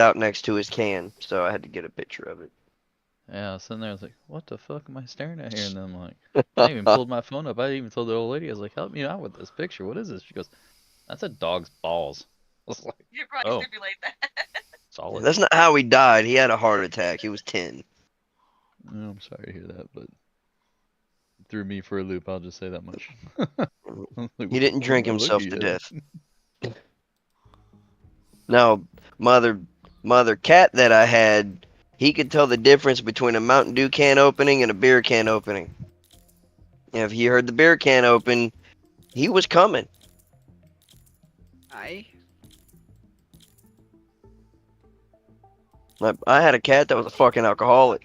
out next to his can, so I had to get a picture of it. Yeah, I was sitting there, I was like, what the fuck am I staring at here? And then I'm like, I even pulled my phone up. I even told the old lady, I was like, help me out with this picture. What is this? She goes, that's a dog's balls. I was like, You probably oh, stipulate that. solid. That's not how he died. He had a heart attack. He was 10. I'm sorry to hear that, but threw me for a loop. I'll just say that much. Like, He didn't oh, drink my look at himself to you. death. No, mother cat that I had, he could tell the difference between a Mountain Dew can opening and a beer can opening. If he heard the beer can open, he was coming. Aye. I had a cat that was a fucking alcoholic.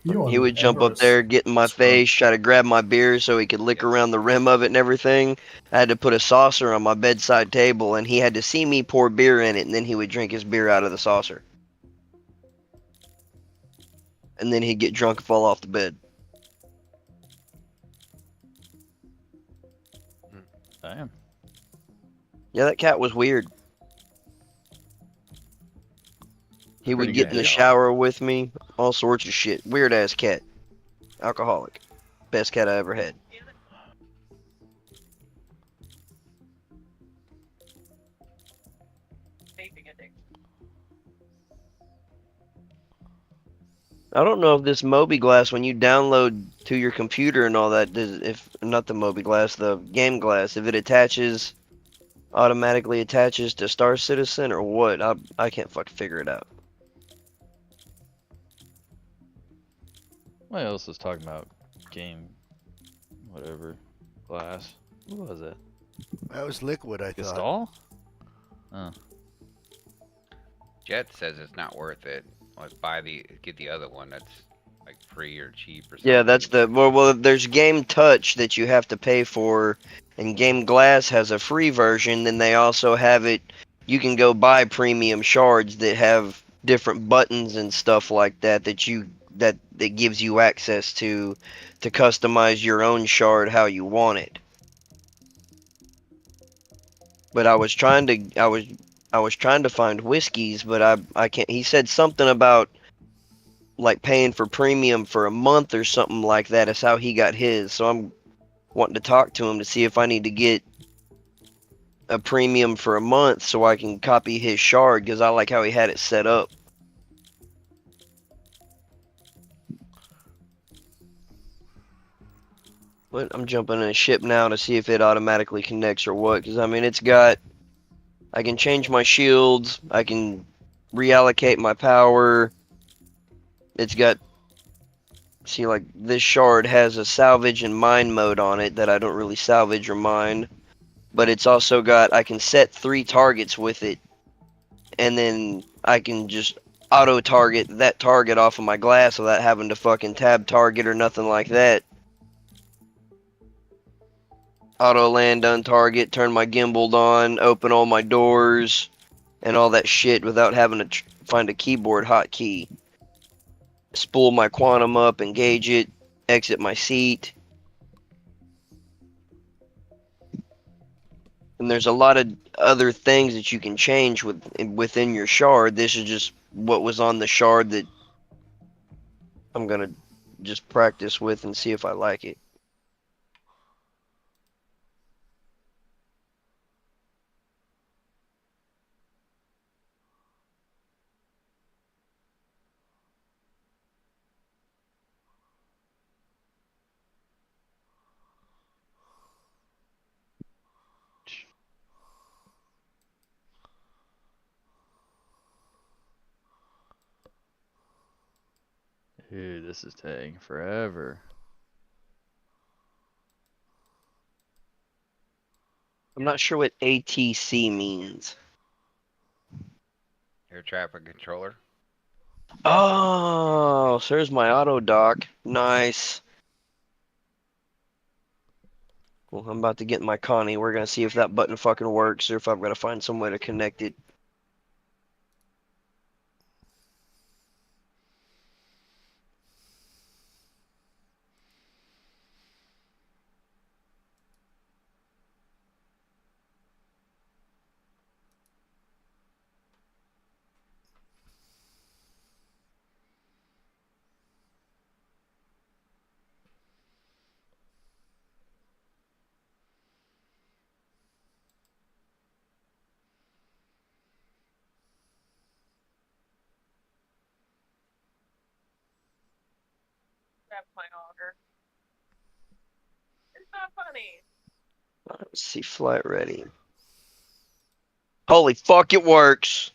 He would jump up there, get in my face, try to grab my beer so he could lick around the rim of it and everything. I had to put a saucer on my bedside table, and he had to see me pour beer in it, and then he would drink his beer out of the saucer. And then he'd get drunk and fall off the bed. Damn. Yeah, that cat was weird. He would Pretty get good in the dog. shower with me, all sorts of shit. Weird ass cat. Alcoholic. Best cat I ever had. Vaping addiction. I don't know if this Moby Glass, when you download to your computer and all that, if not the Moby Glass, the Game Glass, if it automatically attaches to Star Citizen or what. I can't fucking figure it out. What else was talking about? Game, whatever, glass. What was it? That was liquid, I thought. Gestalt? Oh. Jet says it's not worth it. Like get the other one that's like free or cheap or something. Yeah, that's the well. There's Game Touch that you have to pay for, and Game Glass has a free version. Then they also have it. You can go buy premium shards that have different buttons and stuff like that that gives you access to customize your own shard how you want it. But I was trying to find whiskeys, but I can't. He said something about like paying for premium for a month or something like that is how he got his. So I'm wanting to talk to him to see if I need to get a premium for a month so I can copy his shard because I like how he had it set up. But I'm jumping in a ship now to see if it automatically connects or what. Because I mean, I can change my shields. I can reallocate my power. It's got, see, like this shard has a salvage and mine mode on it that I don't really salvage or mine. But it's also got, I can set 3 targets with it, and then I can just auto target that target off of my glass without having to fucking tab target or nothing like that. Auto land on target, turn my gimbal on, open all my doors, and all that shit without having to find a keyboard hotkey. Spool my quantum up, engage it, exit my seat. And there's a lot of other things that you can change within your shard. This is just what was on the shard that I'm gonna just practice with and see if I like it. Dude, this is taking forever. I'm not sure what ATC means. Air traffic controller. Oh, so there's my auto dock. Nice. Well, I'm about to get my Connie. We're gonna see if that button fucking works or if I've got to find some way to connect it. Let's see, flight ready. Holy fuck, it works.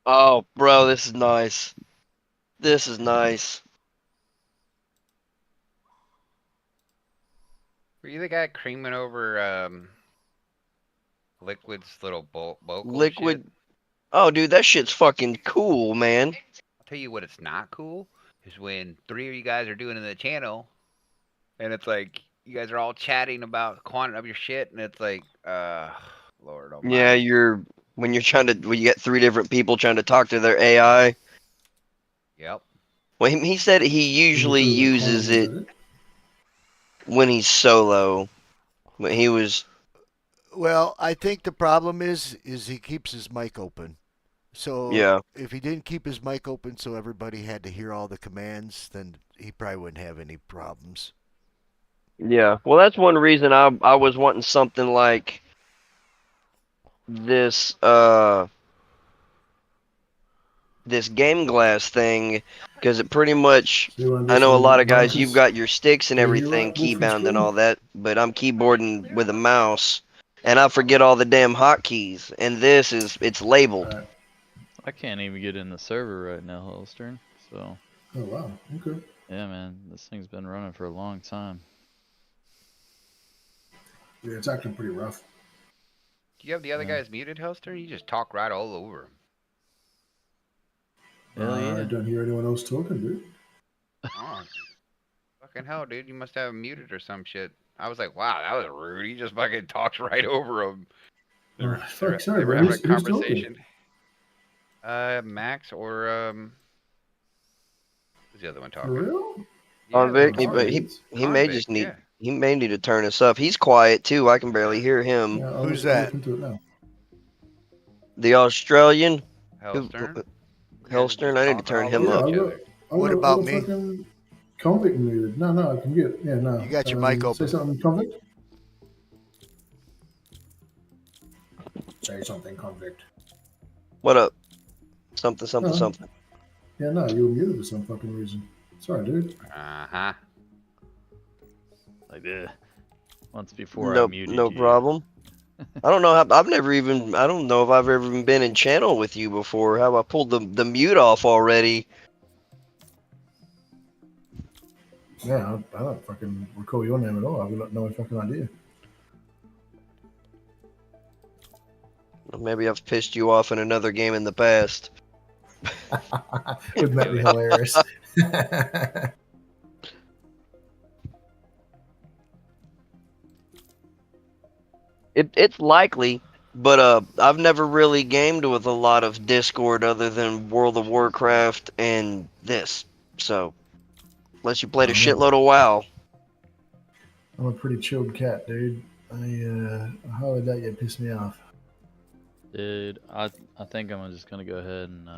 Oh, bro, this is nice. This is nice. Were you the guy creaming over Liquid's little vocal shit? Liquid. Oh, dude, that shit's fucking cool, man. I'll tell you what, it's not cool is when 3 of you guys are doing it in the channel, and it's like you guys are all chatting about the quantity of your shit, and it's like, Lord Almighty. Yeah, when you get 3 different people trying to talk to their AI. Yep. Well, he said he usually uses it when he's solo. But he was. Well, I think the problem is he keeps his mic open. So Yeah. if he didn't keep his mic open so everybody had to hear all the commands, then he probably wouldn't have any problems. Yeah. Well, that's one reason I was wanting something like this this game glass thing, because it pretty much, I know a lot of guys, you've got your sticks and everything keybound and all that, but I'm keyboarding with a mouse and I forget all the damn hotkeys, and it's labeled. I can't even get in the server right now, Holstern. So. Oh wow. Okay. Yeah, man, this thing's been running for a long time. Yeah, it's acting pretty rough. Do you have the other Yeah. guys muted, Hoster? You just talk right all over him. Hell yeah. I don't hear anyone else talking, dude. Oh, fucking hell, dude. You must have him muted or some shit. I was like, wow, that was rude. He just fucking talks right over him. They were, Fuck, sorry, they were bro. having a Who's conversation. Max or who's the other one For talking? real? Yeah, Convict, the he may convict, just need yeah. he may need to turn us up. He's quiet too. I can barely hear him. Yeah, Who's I'll that? look into it now. The Australian Hellstern. Hellstern, I need to turn him Yeah, up. What about me? Fucking convict muted. No, I can get. Yeah, no. You got your mic Say open. something, convict. Say something, convict. What up? Something, something, No. something. Yeah, no, you were muted for some fucking reason. Sorry, dude. Uh-huh. Like, once before I muted No you. problem. I don't know how. I don't know if I've ever even been in channel with you before. How I pulled the mute off already. Yeah, I don't fucking recall your name at all. I've got no fucking idea. Maybe I've pissed you off in another game in the past. Wouldn't that be hilarious? It's likely, but I've never really gamed with a lot of Discord other than World of Warcraft and this. So, unless you played a shitload of WoW. I'm a pretty chilled cat, dude. I highly doubt you'd piss me off. Dude, I think I'm just gonna go ahead and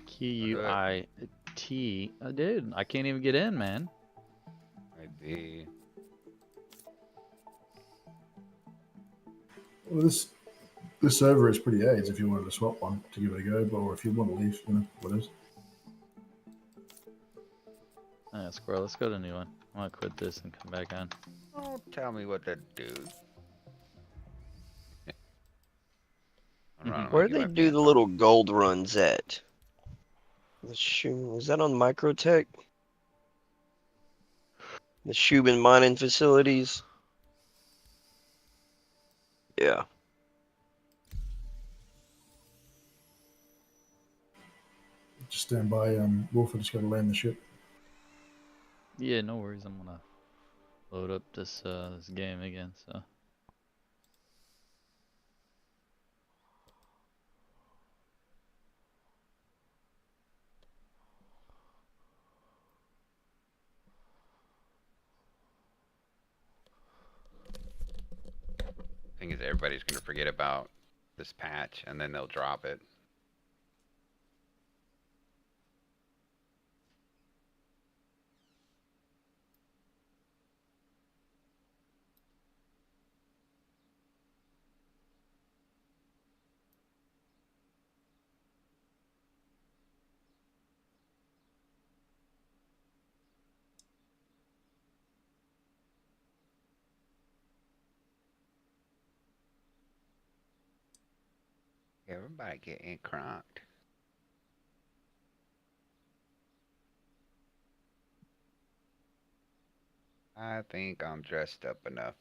QUIT. Dude, I can't even get in, man. Maybe. Well, this server is pretty AIDS if you wanted to swap one to give it a go, but or if you want to leave, you know, what is. Alright, Squirrel, let's go to a new one. I'm gonna quit this and come back on. Don't tell me what to do. Where do they do the little gold runs at? Is that on Microtech? The Shubin mining facilities? Yeah. Just stand by. Wolf, I just got to land the ship. Yeah, no worries. I'm gonna load up this this game again. So. Thing is, everybody's gonna forget about this patch, and then they'll drop it. Everybody getting crocked. I think I'm dressed up enough.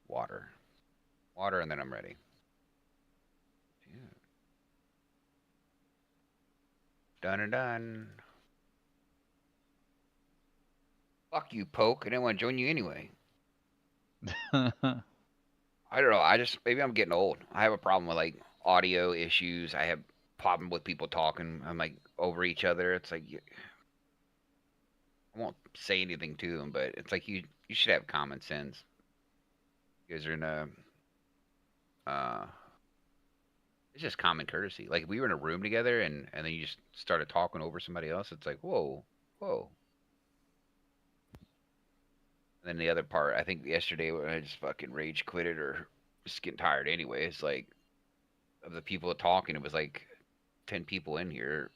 Water. Water, and then I'm ready. Yeah. Done and done. Fuck you, Poke. I didn't want to join you anyway. I don't know. Maybe I'm getting old. I have a problem with like audio issues. I have problem with people talking. I'm like over each other. It's like I won't say anything to them, but it's like you should have common sense. You guys are in a it's just common courtesy. Like if we were in a room together and then you just started talking over somebody else, it's like whoa. And then the other part, I think yesterday when I just fucking rage quitted or just getting tired anyway, it's like of the people talking, it was like 10 people in here,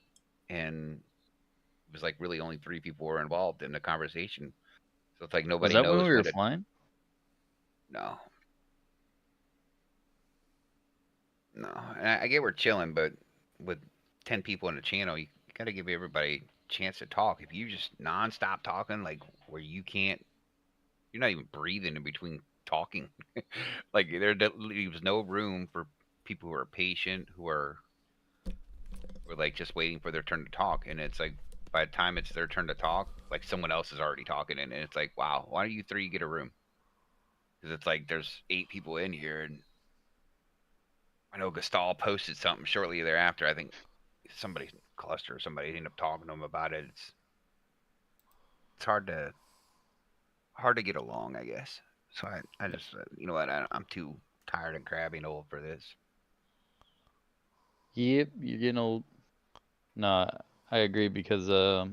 and it was like really only 3 people were involved in the conversation. So it's like Was nobody that when knows we were what it. flying? No. And I get we're chilling, but with 10 people in the channel, you gotta give everybody a chance to talk. If you just nonstop talking, like where you're not even breathing in between talking. Like there leaves no room for people who are patient, who are like just waiting for their turn to talk. And it's like by the time it's their turn to talk, like someone else is already talking, and it's like, wow, why don't you 3 get a room? Because it's like there's 8 people in here, and I know Gastal posted something shortly thereafter. I think somebody cluster or somebody ended up talking to him about it. It's hard to get along, I guess. So I just you know what, I'm too tired and crabby and old for this. Yep, you're getting old. No, I agree because I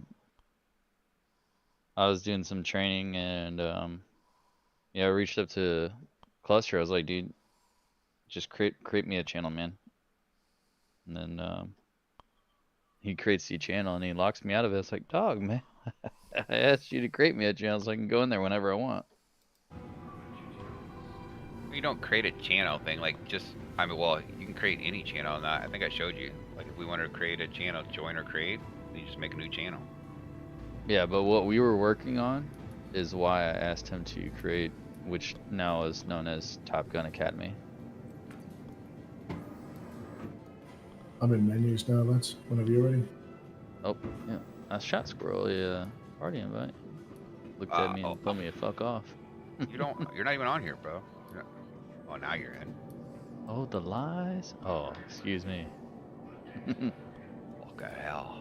was doing some training and yeah, I reached up to Cluster. I was like, dude, just create me a channel, man. And then he creates the channel and he locks me out of it. It's like, dog, man, I asked you to create me a channel so I can go in there whenever I want. You don't create a channel thing, like well, you can create any channel. And I think I showed you, like if we wanted to create a channel, join or create, you just make a new channel. Yeah, but what we were working on is why I asked him to create, which now is known as Top Gun Academy. I'm in menus now, lads. Whenever you're ready. Oh, yeah. I shot Squirrel a party invite. Looked at me and told me to fuck off. You're not even on here, bro. Oh, now you're in. Oh, the lies? Oh, excuse me. What the hell?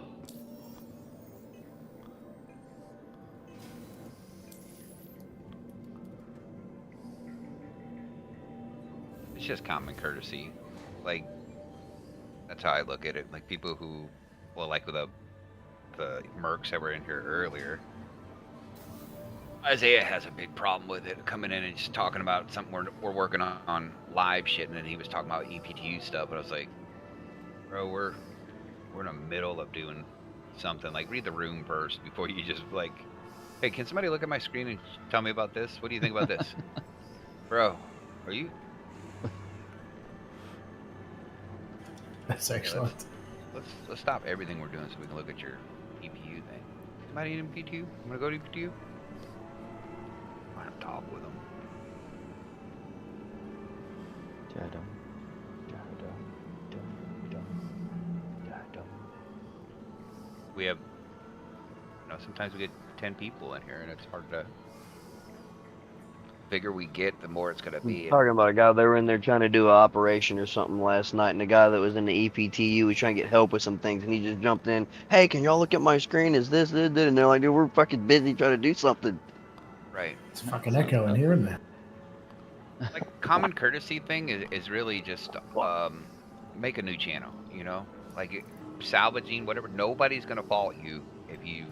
It's just common courtesy. Like, that's how I look at it. Like, people who, well, like with the mercs that were in here earlier, Isaiah has a big problem with it, coming in and just talking about something we're working on live shit, and then he was talking about EPTU stuff, and I was like, bro, we're in the middle of doing something. Like, read the room first before you just like, hey, can somebody look at my screen and tell me about this? What do you think about this? Bro, are you? That's excellent. Let's stop everything we're doing so we can look at your EPU thing. Somebody in EPTU? I'm gonna go to EPTU. I'm gonna talk with them. We have, sometimes we get 10 people in here, and it's hard to. The bigger we get, the more it's gonna be. Talking about a guy, they were in there trying to do an operation or something last night, and the guy that was in the EPTU was trying to get help with some things, and he just jumped in. Hey, can y'all look at my screen? Is this? And they're like, dude, we're fucking busy trying to do something. Right. It's fucking echo in here, isn't there? Like, common courtesy thing is really just make a new channel. Like salvaging whatever. Nobody's gonna fault you if you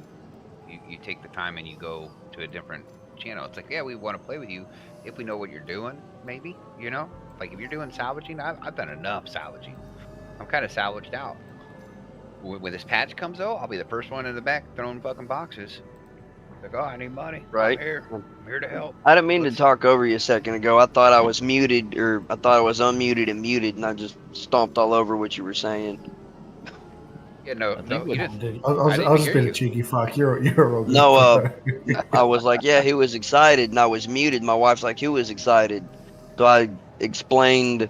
take the time and you go to a different channel. It's like, yeah, we want to play with you if we know what you're doing. Maybe like if you're doing salvaging, I've done enough salvaging. I'm kind of salvaged out. When this patch comes out, I'll be the first one in the back throwing fucking boxes. Like, oh, I need money. Right. I'm here. I'm here to help. I didn't mean to Let's- talk over you a second ago. I thought I was muted, or I thought I was unmuted and muted, and I just stomped all over what you were saying. Yeah, no, I no, think you what I didn't. was I didn't even just hear being a you. cheeky fuck. You're all good. No, bro. I was like, yeah, he was excited, and I was muted. My wife's like, who was excited? So I explained,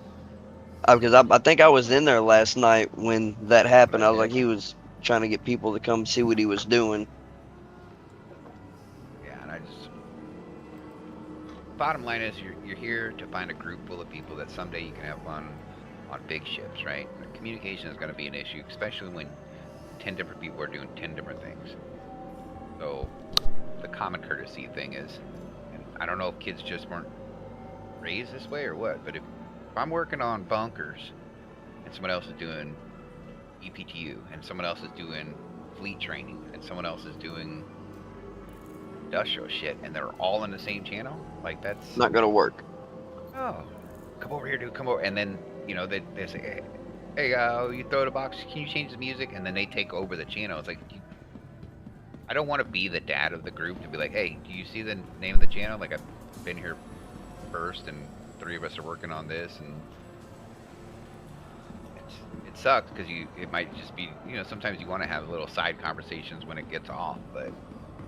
because I think I was in there last night when that happened. I was like, he was trying to get people to come see what he was doing. Yeah, and I just. Bottom line is, you're here to find a group full of people that someday you can have fun on big ships, right? Communication is going to be an issue, especially when 10 different people are doing 10 different things. So the common courtesy thing is, and I don't know if kids just weren't raised this way or what, but if I'm working on bunkers and someone else is doing EPTU and someone else is doing fleet training and someone else is doing industrial shit and they're all in the same channel, like that's Not gonna work. oh, come over here, dude, come over, and then they say, hey, you throw the box, can you change the music? And then they take over the channel. It's like, I don't want to be the dad of the group to be like, hey, do you see the name of the channel? Like, I've been here first, and 3 of us are working on this, and it sucks because it might just be, sometimes you want to have little side conversations when it gets off, but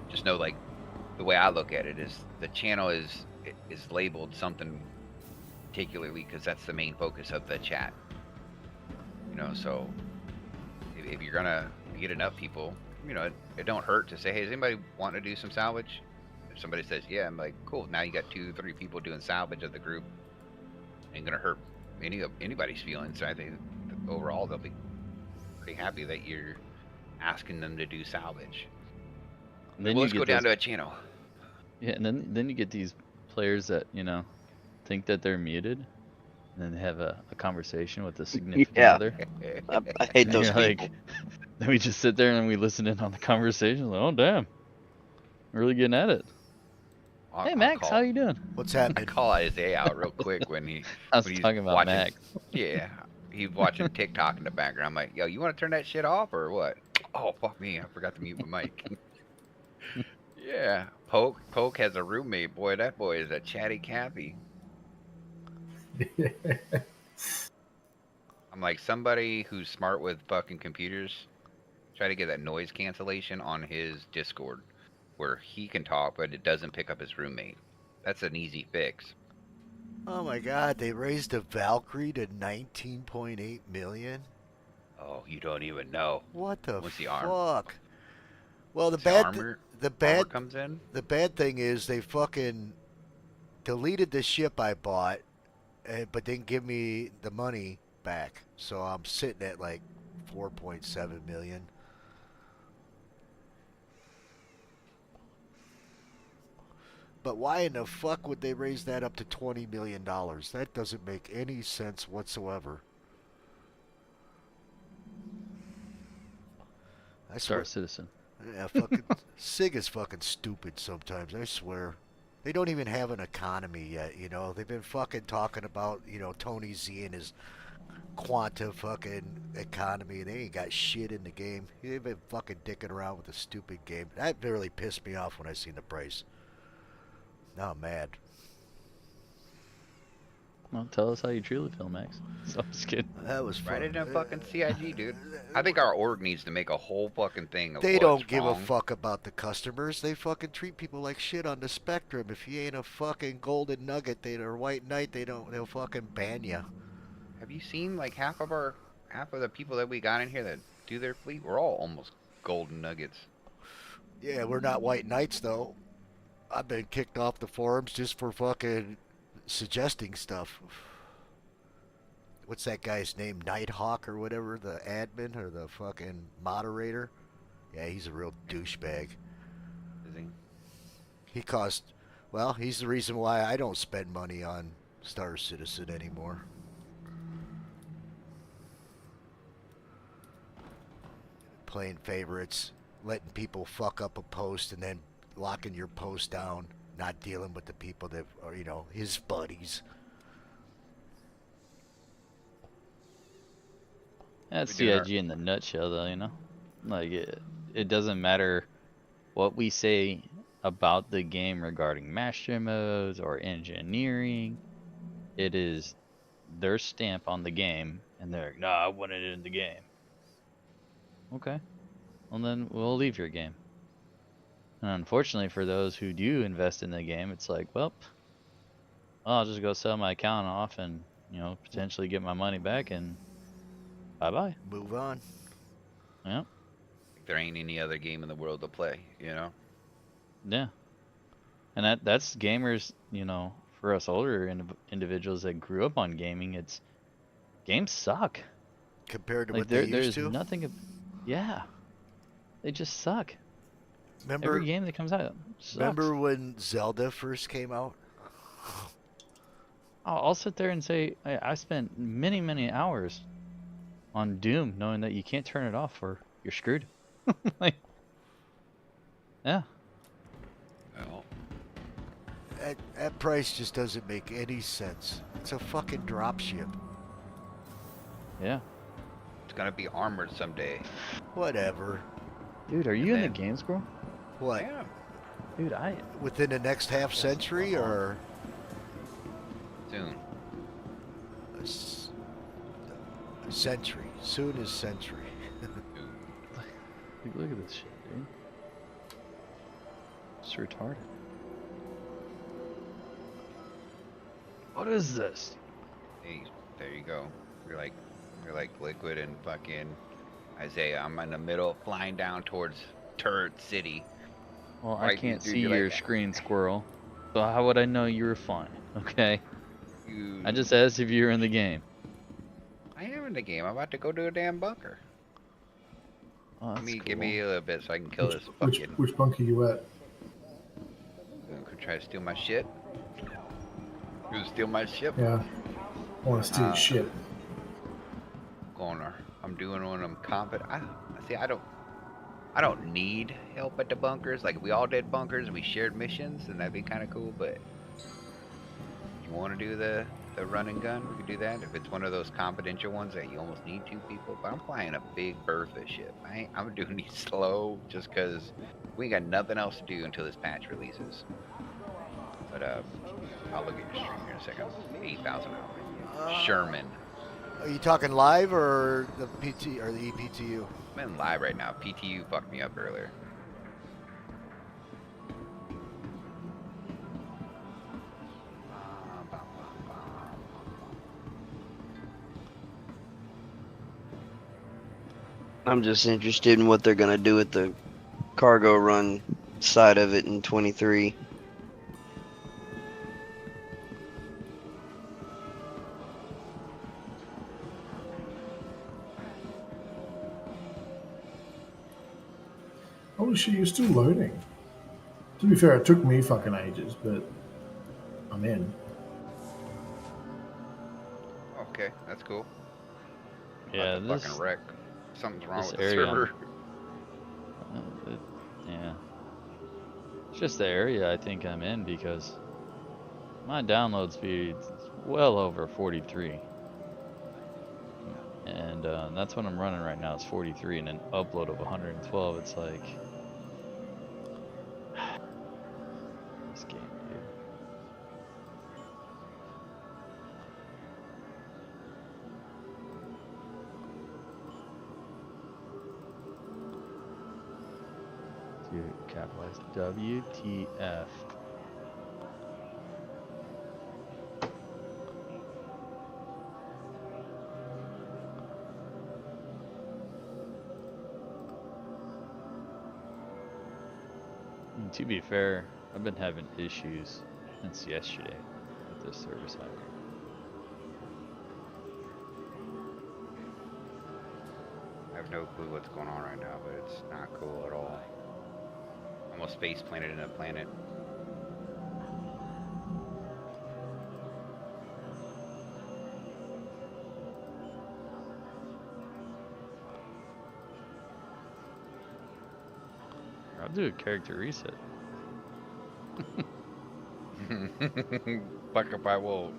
just know, like, the way I look at it is the channel is labeled something particularly because that's the main focus of the chat. So if you're gonna get enough people, it don't hurt to say, hey, does anybody want to do some salvage? If somebody says, yeah, I'm like, cool. Now you got 2-3 people doing salvage of the group. Ain't gonna hurt anybody's feelings. So I think overall they'll be pretty happy that you're asking them to do salvage. And then Well, you let's get go down those, to a channel. yeah, and then you get these players that think that they're muted, and then they have a conversation with a significant Yeah. other. I hate And those you're people. like, then we just sit there and we listen in on the conversation. Like, oh damn, really getting at it. On, Hey on Max, call. how you doing? What's I happening? call Isaiah out real quick when I was he's talking about watching. Max. Yeah, he's watching TikTok in the background. I'm like, yo, you want to turn that shit off or what? Oh, fuck me, I forgot to mute my mic. Yeah, Poke has a roommate. Boy, that boy is a chatty Cathy. I'm like, somebody who's smart with fucking computers, try to get that noise cancellation on his Discord where he can talk, but it doesn't pick up his roommate. That's an easy fix. Oh my God! They raised a Valkyrie to 19.8 million. Oh, you don't even know. What the Once the arm, fuck? Well, once the armor bad comes in, the bad thing is they fucking deleted the ship I bought, but didn't give me the money back. So I'm sitting at like 4.7 million. But why in the fuck would they raise that up to $20 million? That doesn't make any sense whatsoever. I Star swear. Citizen. Yeah, fucking SIG is fucking stupid sometimes. I swear. They don't even have an economy yet. They've been fucking talking about Tony Z and his quanta fucking economy. They ain't got shit in the game. They've been fucking dicking around with a stupid game. That really pissed me off when I seen the price. Now I'm mad. Well, tell us how you truly feel, Max. So I'm just kidding. That was right fun. in a fucking CIG, dude. I think our org needs to make a whole fucking thing of They what's don't give a wrong. fuck about the customers. They fucking treat people like shit on the spectrum. If you ain't a fucking golden nugget, or white knight, they'll fucking ban you. Have you seen like half of the people that we got in here that do their fleet? We're all almost golden nuggets. Yeah, we're not white knights though. I've been kicked off the forums just for fucking suggesting stuff. What's that guy's name? Nighthawk or whatever, the admin or the fucking moderator? Yeah, he's a real douchebag. Is he? He's the reason why I don't spend money on Star Citizen anymore. Playing favorites, letting people fuck up a post and then locking your post down, not dealing with the people that are, his buddies. That's We doing CIG in the nutshell, though. Like it doesn't matter what we say about the game regarding mastery modes or engineering. It is their stamp on the game, and they're like, "No, I want it in the game." Okay, well then we'll leave your game. And unfortunately for those who do invest in the game, it's like, well, I'll just go sell my account off and potentially get my money back, and bye bye. Move on. Yeah, Like there ain't any other game in the world to play, you know? yeah. And that's gamers, for us older individuals that grew up on gaming, it's games suck. Compared to Like what they used there's to. nothing. Yeah, they just suck. Remember, Every game that comes out sucks. remember when Zelda first came out? I'll sit there and say I spent many, many hours on Doom knowing that you can't turn it off or you're screwed. Like, yeah. Well, That price just doesn't make any sense. It's a fucking dropship. Yeah. it's gonna be armored someday. Whatever. Dude, are And you in the then- games, bro? What? Yeah. Dude, I Within the next half century or Soon. a century? Soon as century. like, look at this shit, dude. It's retarded. What is this? Hey, there you go. You're like Liquid and fucking Isaiah. I'm in the middle, flying down towards Turret City. Well, I Right, can't dude, see you're your like- screen, squirrel. So how would I know you were fine? Okay. You, I just asked if you were in the game. I am in the game. I'm about to go to a damn bunker. Oh, that's Give cool. me a little bit so I can kill this Which fucking. which bunker you at? Gonna try to steal my shit. You gonna steal my ship? Yeah. I want to steal your Uh, shit. I'm doing one of them confident. See. I don't need help at the bunkers. Like if we all did bunkers, we shared missions, and that'd be kind of cool. But you want to do the run and gun? We could do that. If it's one of those confidential ones that you almost need 2 people. But I'm flying a big Bertha ship. I'm doing these slow just because we ain't got nothing else to do until this patch releases. But I'll look at your stream here in a second. 8,000 hours. Sherman. Are you talking live or the PT or the EPTU? I'm in live right now. PTU fucked me up earlier. I'm just interested in what they're gonna do with the cargo run side of it in 23. Holy shit, you're still loading. To be fair, it took me fucking ages, but I'm in. Okay, that's cool. Yeah, About to this. fucking wreck. Something's wrong this with the area- server. Yeah. It's just the area I think I'm in because my download speed is well over 43. And that's what I'm running right now. It's 43 and an upload of 112. It's like this game, dude. Dude, capitalize WTF. To be fair, I've been having issues since yesterday with this server side. I have no clue what's going on right now, but it's not cool at all. Almost face planted in a planet. I'll do a character reset. Fuck if I will.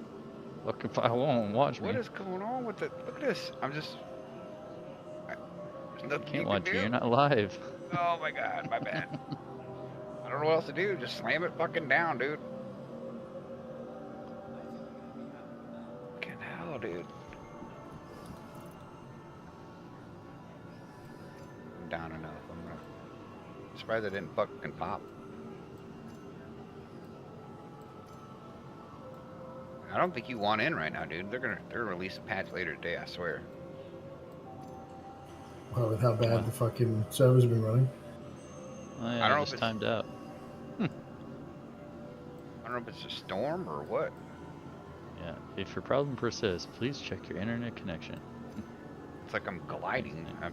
Look, if I won't watch me, What is going on with it? Look at this. There's nothing can't you watch can you. do. You're not live. Oh my god, my bad. I don't know what else to do. Just slam it fucking down, dude. Fucking hell, dude. I'm down enough. I'm surprised I didn't fucking pop. I don't think you want in right now, dude. They're gonna release a patch later today, I swear. Well, with how bad Wow. the fucking servers have been running. Oh I yeah, don't I know just if it's timed out. I don't know if it's a storm or what. Yeah. If your problem persists, please check your internet connection. It's like I'm gliding. Nick.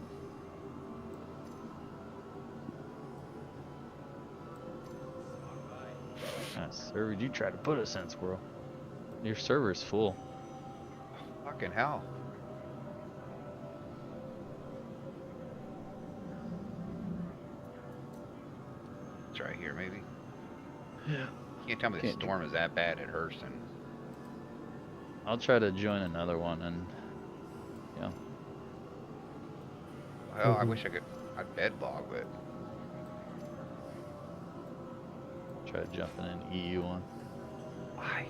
What kind of server did you try to put us in, Squirrel? Your server's full. Fucking hell. It's right here, maybe. Yeah. Can't tell me the Can't do- storm is that bad at Hurston. I'll try to join another one and Well, I wish I could. I'd bed log, but try to jump in an EU one. why?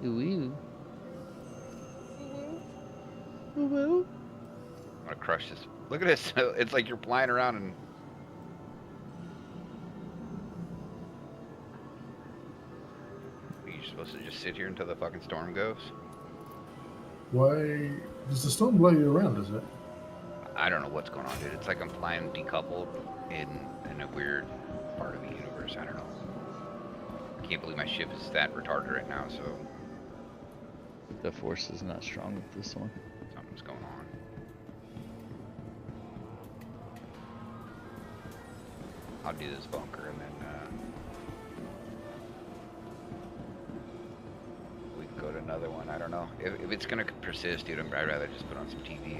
Ooh. I'm gonna crush this. Look at this. It's like you're flying around and. Are you supposed to just sit here until the fucking storm goes? Why does the storm blow you around? Does it? I don't know what's going on, dude. It's like I'm flying decoupled in a weird part of the universe. I don't know. I can't believe my ship is that retarded right now. So The force is not strong with this one. something's going on. I'll do this bunker and then we can go to another one. I don't know if it's gonna persist, dude. I'd rather just put on some TV.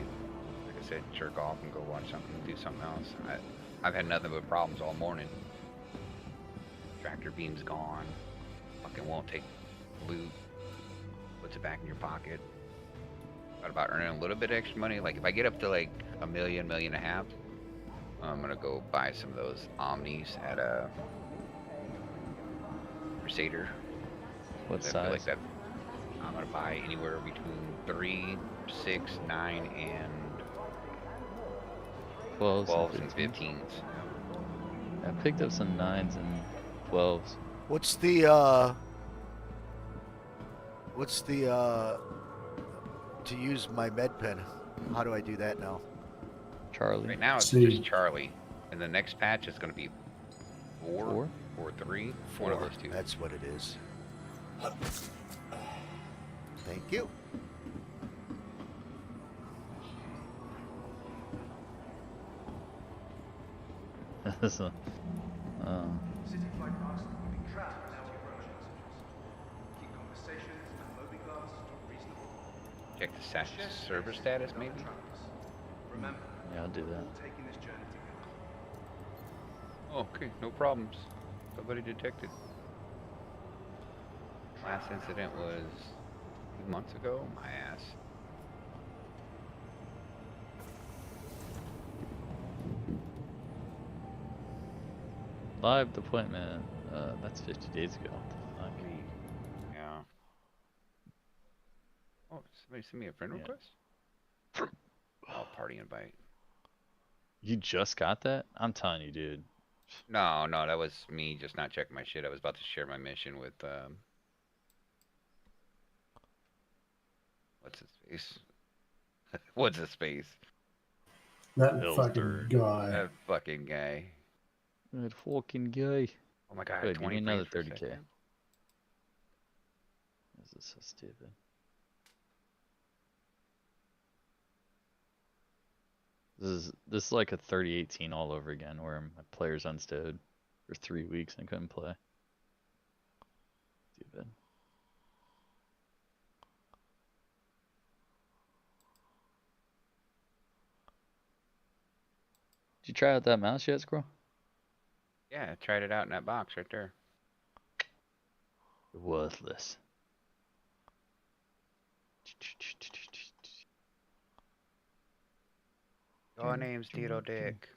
Like I said, jerk off and go watch something, do something else. I've had nothing but problems all morning. Tractor beam's gone. Fucking won't take loot. Puts it back in your pocket. Thought about earning a little bit extra money. Like if I get up to like a million and a half, I'm gonna go buy some of those Omnis at a Crusader. What I feel size? like that. I'm gonna buy anywhere between 3, 6, 9, and 12s 12s and and 15s. 15s. I picked up some 9s and 12s. What's the to use my med pen? How do I do that now? Charlie. Right now it's See. just Charlie, and the next patch is gonna be 4 or 3. One of those two. That's what it is. Thank you. This one. City flight paths will be trapped without erosions. Keep conversations and moving glass to a reasonable. Check the server status, maybe. Remember, Yeah, I'll do we're that. all taking this journey together. Okay, no problems. Nobody detected. Last incident was 2 months ago. My ass. Live deployment. That's 50 days ago. What the fuck? Yeah. Oh, somebody sent me a friend Yeah. request? Oh, party invite. You just got that? I'm telling you, dude. No, that was me just not checking my shit. I was about to share my mission with, what's his face? What's his face? That Hillsburg. fucking guy. That fucking guy. That fucking guy. Oh my god, Good, give 20 me another frames per 30K. second. This is so stupid. This is like a 3018 all over again, where my player's unstowed for 3 weeks and couldn't play. Stupid. Did you try out that mouse yet, Squirrel? Yeah, I tried it out in that box right there. Worthless. Your name's Tito Dick.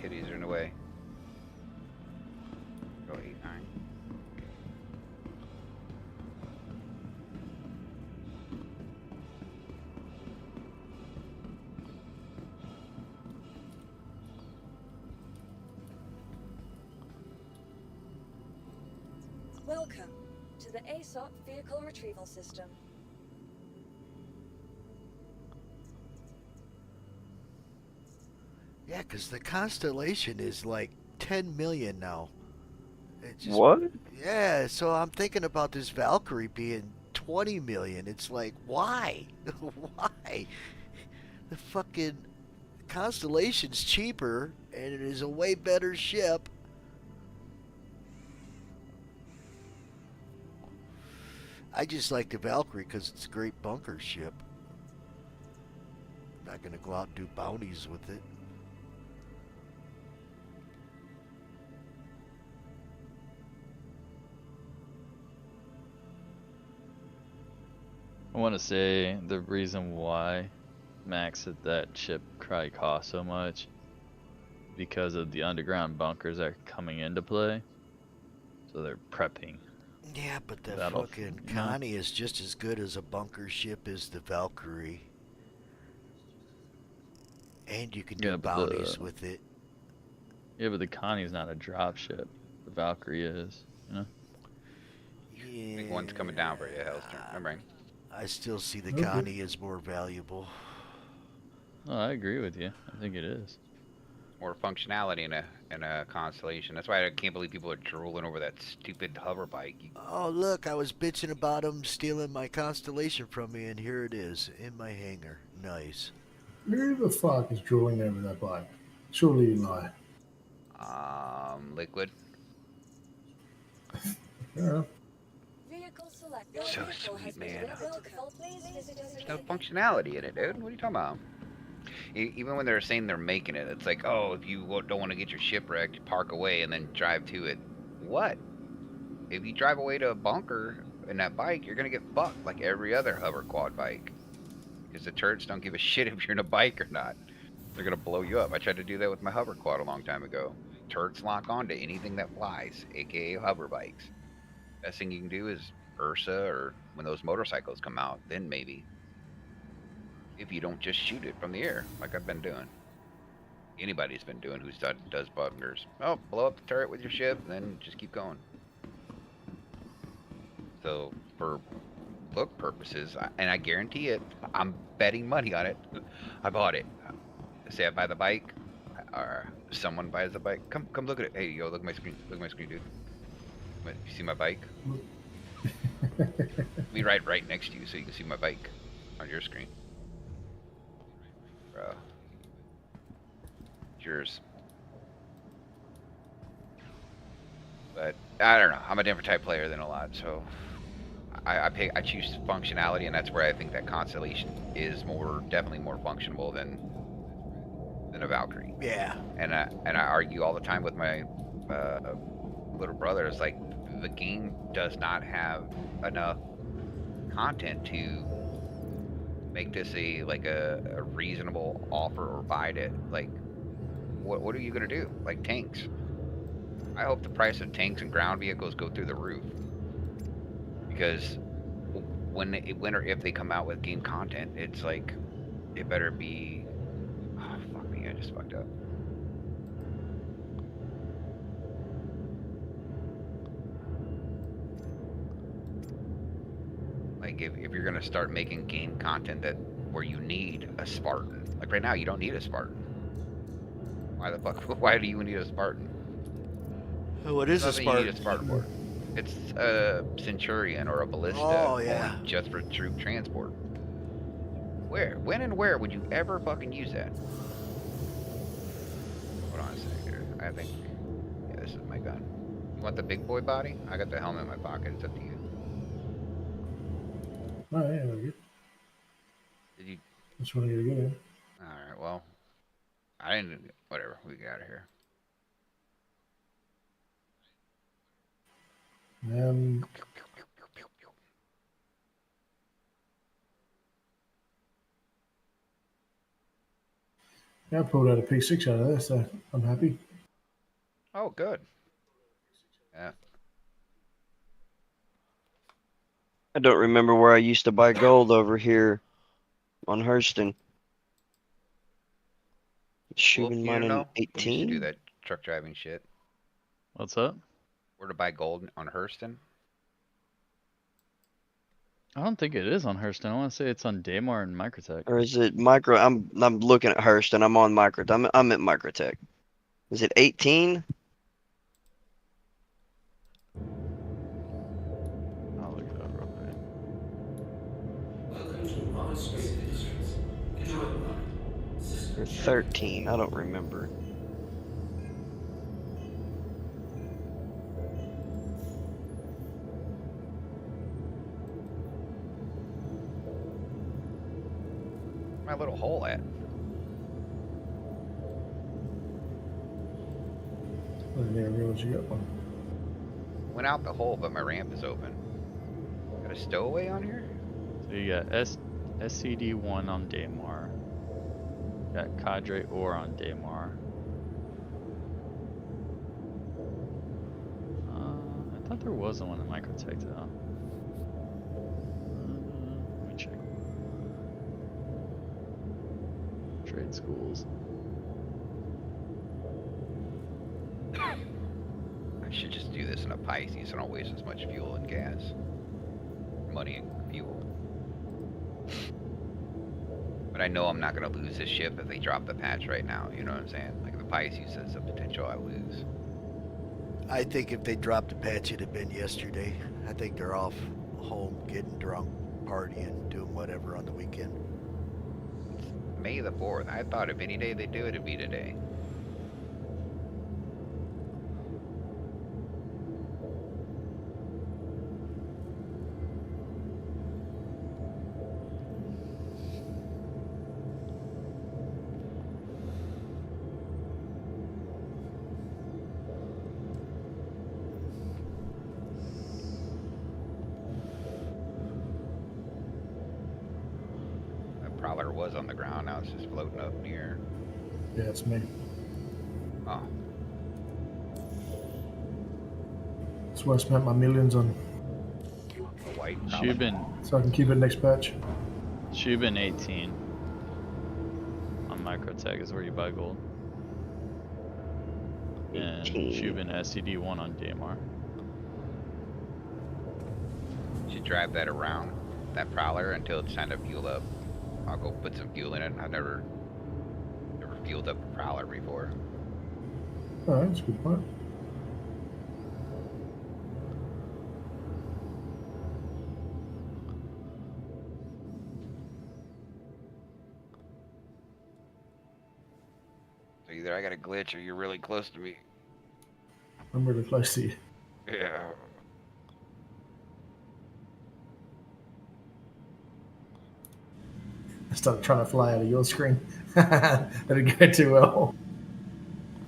titties are in the way. Go 8-9. Welcome to the ASOP Vehicle Retrieval System. Yeah, 'cause the Constellation is like 10 million now. It just, What? yeah, so I'm thinking about this Valkyrie being 20 million. It's like, why? Why? The fucking Constellation's cheaper and it is a way better ship. I just like the Valkyrie because it's a great bunker ship. Not gonna go out and do bounties with it. I want to say the reason why Max said that ship probably cost so much because of the underground bunkers that are coming into play. So they're prepping. Yeah, but the That'll, fucking you know? Connie is just as good as a bunker ship as the Valkyrie. And you can do Yeah, but bounties with it. the Connie's not a drop ship. The Valkyrie is, you know? Yeah. I think one's coming down for you, Hellstrom. Remember? I still see the Okay. Connie as more valuable. No, I agree with you. I think it is. More functionality in a Constellation. That's why I can't believe people are drooling over that stupid hover bike. Oh, look, I was bitching about him stealing my Constellation from me, and here it is in my hangar. Nice. Who the fuck is drooling over that bike? Surely you lie. Liquid. Yeah. Vehicle select. So Vehicle has sweet, been man. welcome. Please visit us There's no again. functionality in it, dude. What are you talking about? Even when they're saying they're making it, it's like, oh, if you don't want to get your ship wrecked, park away and then drive to it. What? If you drive away to a bunker in that bike, you're gonna get fucked like every other hover quad bike. Because the turrets don't give a shit if you're in a bike or not. They're gonna blow you up. I tried to do that with my hover quad a long time ago. Turrets lock onto anything that flies, aka hover bikes. Best thing you can do is Ursa, or when those motorcycles come out, then maybe. If you don't just shoot it from the air, like I've been doing. Anybody's been doing who does bunkers. Oh, blow up the turret with your ship, and then just keep going. So for look purposes, and I guarantee it, I'm betting money on it. I bought it. Say I buy the bike, or someone buys the bike. Come look at it. Hey, yo, look at my screen. Look at my screen, dude. You see my bike? Be right next to you, so you can see my bike on your screen. Bro, it's yours. But I don't know. I'm a different type player than a lot, so I choose functionality, and that's where I think that Constellation is definitely more functional than a Valkyrie. Yeah. And I argue all the time with my little brother. It's like the game does not have enough content to make this a reasonable offer or buy it. Like, what are you gonna do? Like tanks. I hope the price of tanks and ground vehicles go through the roof, because when or if they come out with game content, it's like it better be. Oh, fuck me! I just fucked up. Like if you're gonna start making game content where you need a Spartan, like right now you don't need a Spartan. Why the fuck? Why do you need a Spartan? What is a Nothing you need Spartan? a Spartan for. It's a Centurion or a Ballista, Oh, yeah. only just for troop transport. When and where would you ever fucking use that? Hold on a second here. I think, yeah, this is my gun. You want the big boy body? I got the helmet in my pocket. It's up to you. Oh, yeah, very good. Did you? Just want to get a good. All right. Well, I didn't. Whatever. We got out of here. Yeah, I pulled out a P6 out of there, so I'm happy. Oh, good. Yeah. I don't remember where I used to buy gold over here on Hurston. Wolf, Shooting you mine in know, we used to do 18? that truck driving shit. What's up? Where to buy gold on Hurston? I don't think it is on Hurston. I want to say it's on Daymar and Microtech. Or is it micro? I'm looking at Hurston. I'm on micro. I'm at Microtech. Is it 18? I'll look it up real quick. Or 13? I don't remember. My little hole at? I didn't even realize you got one. Went out the hole, but my ramp is open. Got a stowaway on here? So you got SCD1 on Daymar. Got Cadre Ore on Daymar. I thought there was one in Microtech though. Let me check. Trade schools. I should just do this in a Pisces so I don't waste as much fuel and gas. Money and fuel. But I know I'm not going to lose this ship if they drop the patch right now. You know what I'm saying? Like the Pisces has the potential I lose. I think if they dropped the patch, it'd have been yesterday. I think they're off home getting drunk, partying, doing whatever on the weekend. May the 4th. I thought if any day they do it, it'd be today. That Prowler was on the ground. Now it's just floating up near. Yeah, it's me. Oh, That's where I spent my millions on, a white Prowler. Shubin so I can keep it next patch. 18 on Microtech is where you buy gold. And 18. Shubin SCD1 on Daymar. Should drive that around, that Prowler, until it's time to fuel up. I'll go put some fuel in it. I've never fueled up a Prowler before. Alright, that's a good point. So either I got a glitch or you're really close to me. I'm really close to you. Yeah. I started trying to fly out of your screen. That didn't go too well.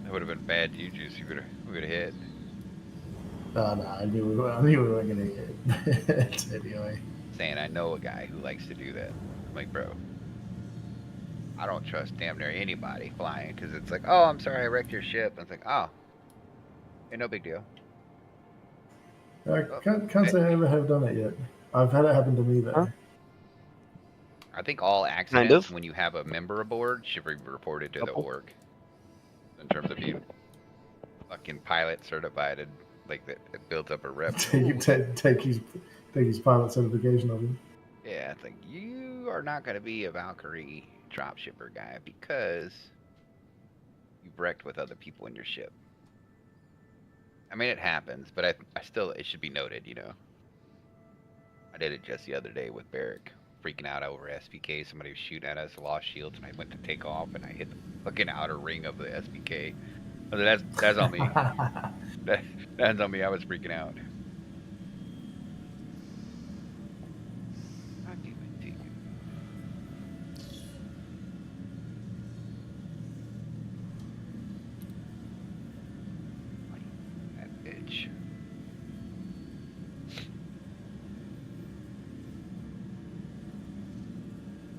That would have been bad juju. So we would have hit. Oh, no, I knew we weren't going to get it. Anyway. Saying I know a guy who likes to do that. I'm like, bro, I don't trust damn near anybody flying because it's like, oh, I'm sorry, I wrecked your ship. And it's like, oh, ain't no big deal. I can't say I ever have done it yet. I've had it happen to me, though. Huh? I think all accidents of. when you have a member aboard should be reported to the Couple. org. In terms of being fucking pilot certified, and like that, it builds up a rep. take his pilot certification of him. Yeah, it's like you are not going to be a Valkyrie dropshipper guy because you've wrecked with other people in your ship. I mean, it happens, but I still, it should be noted, you know. I did it just the other day with Barrick, freaking out over SPK. Somebody was shooting at us, lost shields, and I went to take off, and I hit the fucking outer ring of the SPK. I was like, that's on me. That's on me. I was freaking out. I'll give it to you. That bitch.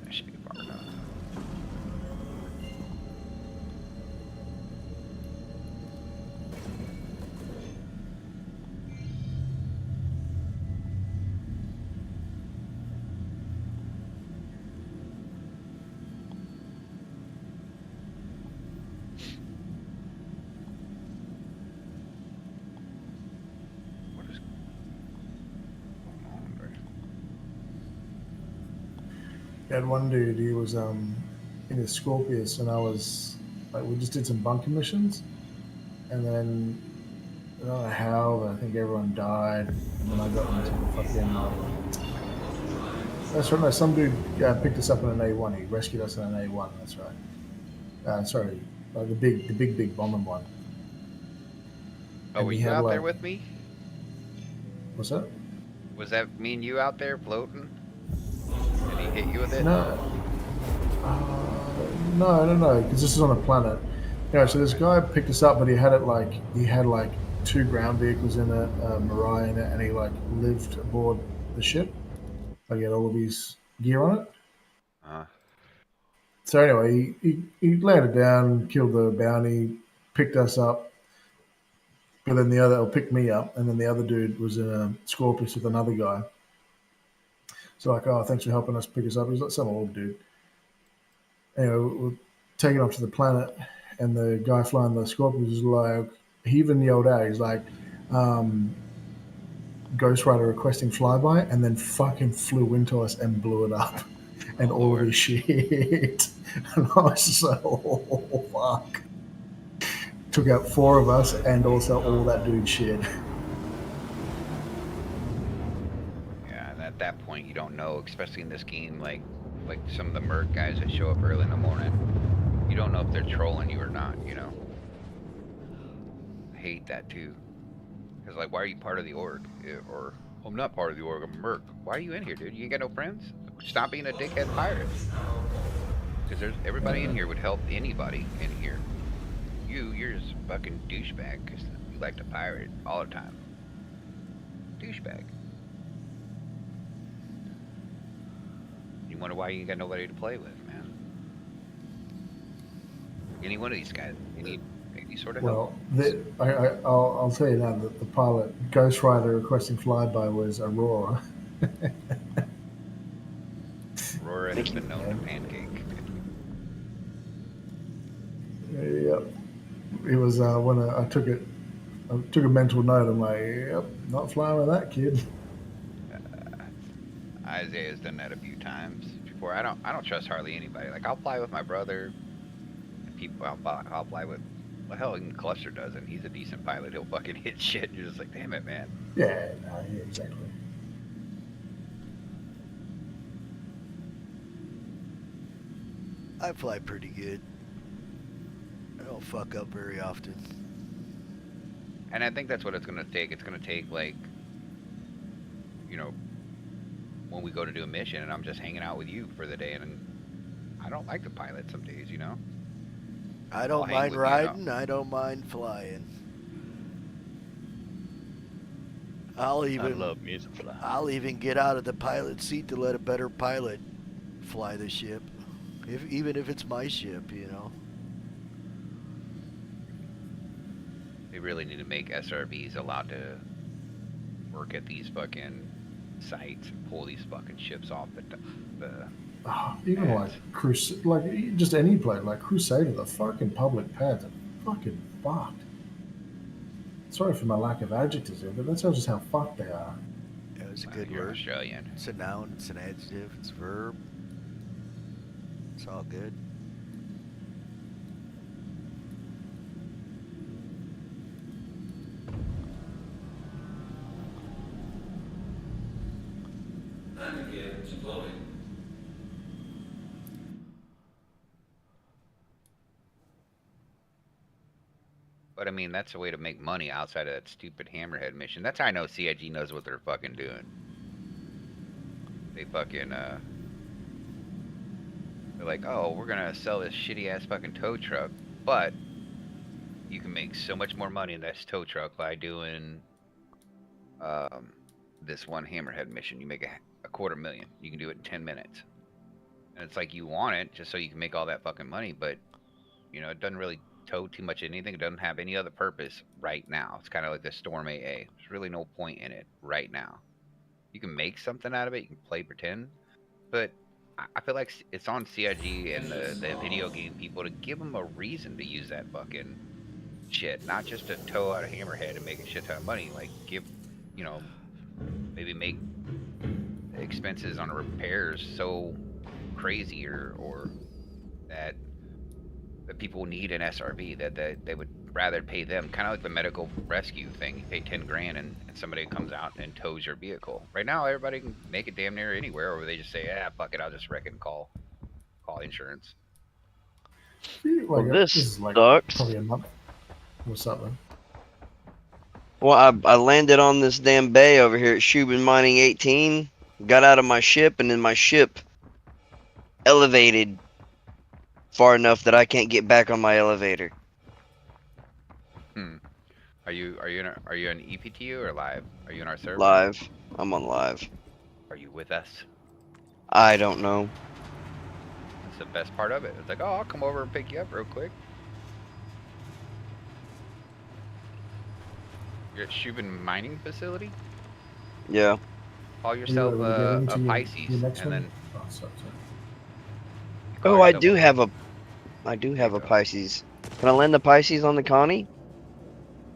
That should be far enough. had one dude. He was in his Scorpius, and I was like, we just did some bunker missions, and then I don't know how, but I think everyone died, and then I got into the fucking. That's right. No, some dude picked us up in an A1. He rescued us in an A1. That's right. Sorry, the big bombing one. Oh, And were he you had out there like, with me? what's that? Was that me and you out there floating? And he hit you with it? No, no, because this is on a planet. Yeah, so this guy picked us up, but he had like two ground vehicles in it, Mirai in it, and he like lived aboard the ship. Like he had all of his gear on it. Uh, So anyway, he landed down, killed the bounty, picked us up, but then the other picked me up, and then the other dude was in a Scorpius with another guy. So like, oh, thanks for helping us pick us up. He's like some old dude. Anyway, we're taking off to the planet, and the guy flying the Scorpius is like, he even yelled out, he's like, um, Ghost Rider requesting flyby, and then fucking flew into us and blew it up, and Oh, all of Lord. his shit. And I was just like, oh fuck. Took out four of us, and also all that dude's shit. Yeah, and at that point you don't know, especially in this game, like some of the merc guys that show up early in the morning. You don't know if they're trolling you or not, you know? I hate that too. Because, like, why are you part of the org? Or, I'm not part of the org, I'm a merc. Why are you in here, dude? You ain't got no friends? Stop being a dickhead pirate. Because everybody in here would help anybody in here. You're just a fucking douchebag because you like to pirate all the time. Douchebag. You wonder why you ain't got nobody to play with, man. Any one of these guys, you need any sort of help. Well, I'll tell you now that the pilot, Ghost Rider requesting flyby was Aurora. Aurora has been known to pancake. Yep. It was when I took it. I took a mental note. I'm like, yep, not flying with that kid. Isaiah's done that a few times before. I don't trust hardly anybody. Like, I'll fly with my brother. And people I'll fly with. Well, hell, even Cluster does, and he's a decent pilot. He'll fucking hit shit. And you're just like, damn it, man. Yeah, no, yeah, exactly. I fly pretty good. I don't fuck up very often. And I think that's what it's gonna take. It's gonna take, like, you know, when we go to do a mission, and I'm just hanging out with you for the day, and I don't like to pilot some days, you know. I I'll don't hang mind with you, and riding. I don't mind flying. I'll I even love music fly. I'll even get out of the pilot seat to let a better pilot fly the ship, even if it's my ship, you know. They really need to make SRVs allowed to work at these fucking sites and pull these fucking ships off the Even pads. like just any plane, like Crusader, the fucking public pads are fucking fucked. Sorry for my lack of adjectives here, but that's just how fucked they are. Yeah, it's a Well, good you're word. Australian. It's a noun. It's an adjective. It's a verb. It's all good. But I mean, that's a way to make money outside of that stupid hammerhead mission. That's how I know CIG knows what they're fucking doing. They fucking they're like, oh, we're gonna sell this shitty ass fucking tow truck, but you can make so much more money in this tow truck by doing this one hammerhead mission. You make a $250,000. You can do it in 10 minutes. And it's like, you want it just so you can make all that fucking money, but you know, it doesn't really tow too much of anything. It doesn't have any other purpose right now. It's kind of like the Storm AA. There's really no point in it right now. You can make something out of it. You can play pretend, but I feel like it's on CIG and the video game people to give them a reason to use that fucking shit, not just to tow out a hammerhead and make a shit ton of money. Like, give, you know, maybe make expenses on repairs so crazy or that people need an SRV, that they would rather pay them, kind of like the medical rescue thing. You pay 10 grand and somebody comes out and tows your vehicle. Right now, everybody can make it damn near anywhere, or they just say, "Ah, fuck it, I'll just wreck it and call insurance." Well, This this is like sucks. probably a month. What's up, man? Well, I landed on this damn bay over here at Shubin Mining 18, got out of my ship, and then my ship elevated far enough that I can't get back on my elevator. Hmm. Are you an EPTU or live? Are you in our server? Live. I'm on live. Are you with us? I don't know. That's the best part of it. It's like, oh, I'll come over and pick you up real quick. You're at Shubin Mining Facility? Yeah. Call Are you yourself able to get a into Pisces, your next and one? then Oh, sorry. you call Oh, I yourself do have Pisces. I do There have you a go. Pisces. Can I land the Pisces on the Connie?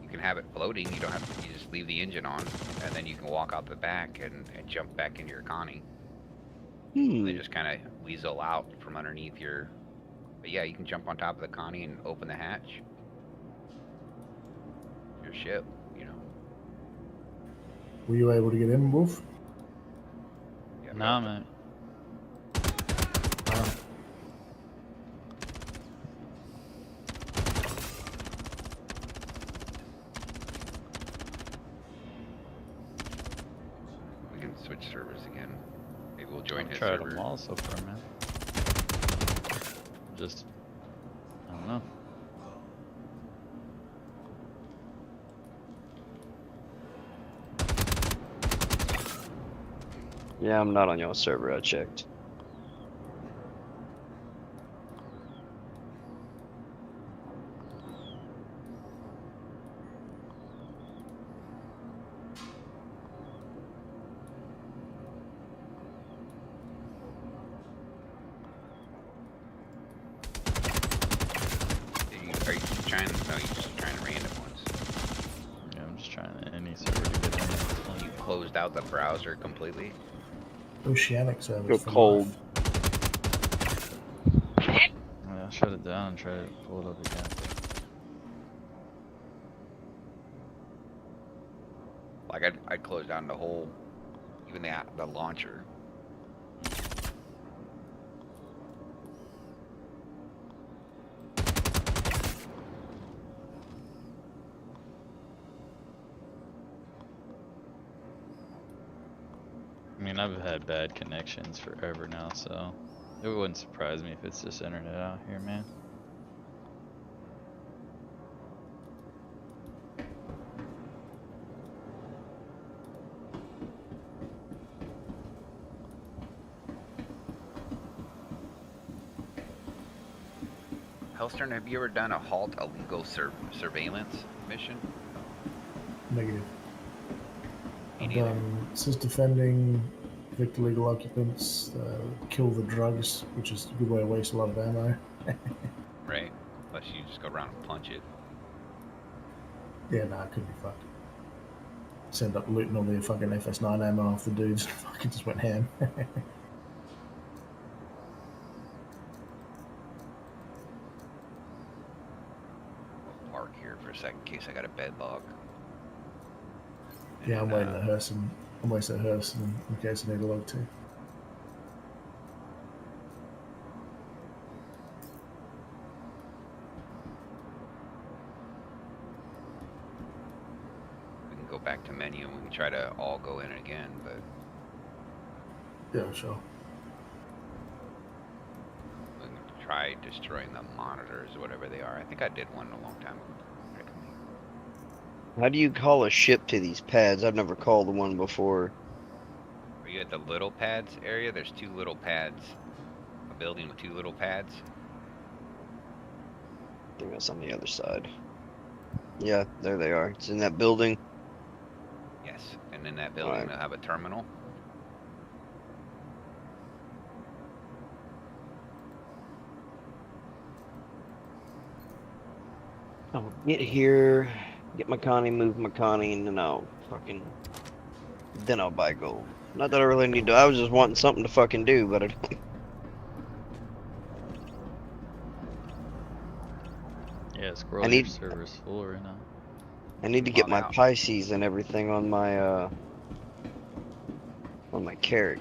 You can have it floating. You don't have to. You just leave the engine on, and then you can walk out the back and jump back into your Connie. They just kind of weasel out from underneath your. But yeah, you can jump on top of the Connie and open the hatch. Your ship, you know. Were you able to get in, Wolf? Yeah, Nah, man. we can switch servers again. Maybe we'll join I've his tried server. them all so far, man. Just, I don't know. Yeah, I'm not on your server. I checked. Are you trying? No, you just trying random ones. Yeah, I'm just trying any server to get in. You closed out the browser completely. Oceanic service Go for cold. life. Yeah, I'll shut it down and try to pull it up again. Like I'd close down the whole, even the launcher. I mean, I've had bad connections forever now, so it wouldn't surprise me if it's just internet out here, man. Hellstern, have you ever done a halt illegal surveillance mission? Negative. Me I've neither. done assist defending, evict illegal occupants, kill the drugs, which is a good way to waste a lot of ammo. Right? Unless you just go around and punch it. Yeah, no, it could be fucked. End up looting all the fucking FS9 ammo off the dudes. Fucking just went ham. I'll park here for a second in case I got a bed log. Yeah, I'm And, waiting at Hurston. I'm waiting at Hurston in case I need a log too. we can go back to menu and we can try to all go in again, but Yeah, sure. we can try destroying the monitors or whatever they are. I think I did one a long time ago. How do you call a ship to these pads? I've never called one before. Are you at the little pads area? There's 2 little pads. A building with 2 little pads. I think that's on the other side. Yeah, there they are. It's in that building. Yes. And in that building Alright. they'll have a terminal. I'll get here, get my Connie, move my Connie, and then then I'll buy gold. Not that I really need to. I was just wanting something to fucking do, but I don't. Squirrel, I your need server's full right now. I need to get Log my out. Pisces and everything on my Carrick.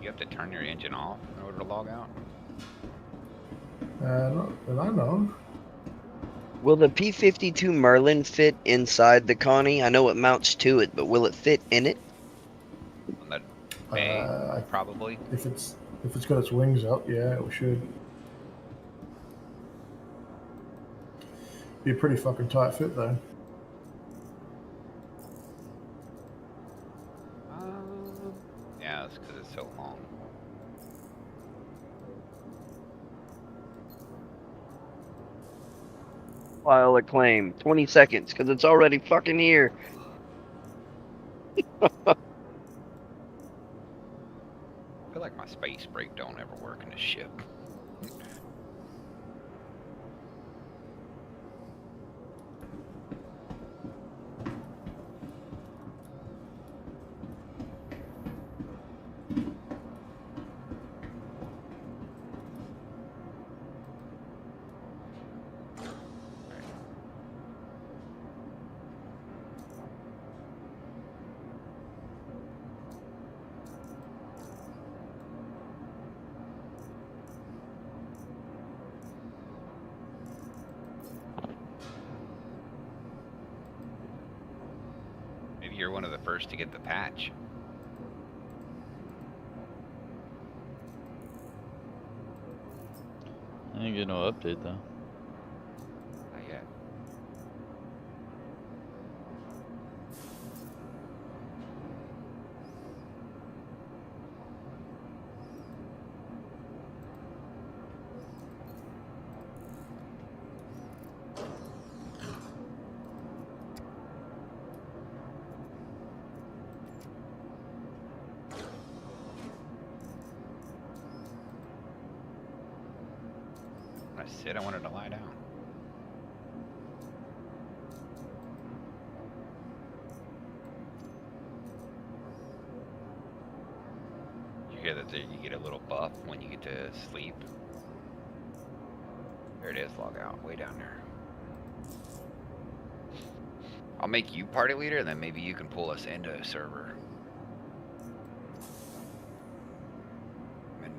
You have to turn your engine off in order to log out. Not that I know. Will the P-52 Merlin fit inside the Connie? I know it mounts to it, but will it fit in it? On the bay, Uh, probably. if it's got its wings up, yeah, it should. Be a pretty fucking tight fit though. Yeah, that's because it's so long. File a claim. 20 seconds, because it's already fucking here. I feel like my space brake don't ever work in this ship. Maybe you're one of the first to get the patch. I didn't get no update though. Not yet. When I said I wanted to lie down. You hear that you get a little buff when you get to sleep? There it is, log out, way down there. I'll make you party leader, and then maybe you can pull us into a server.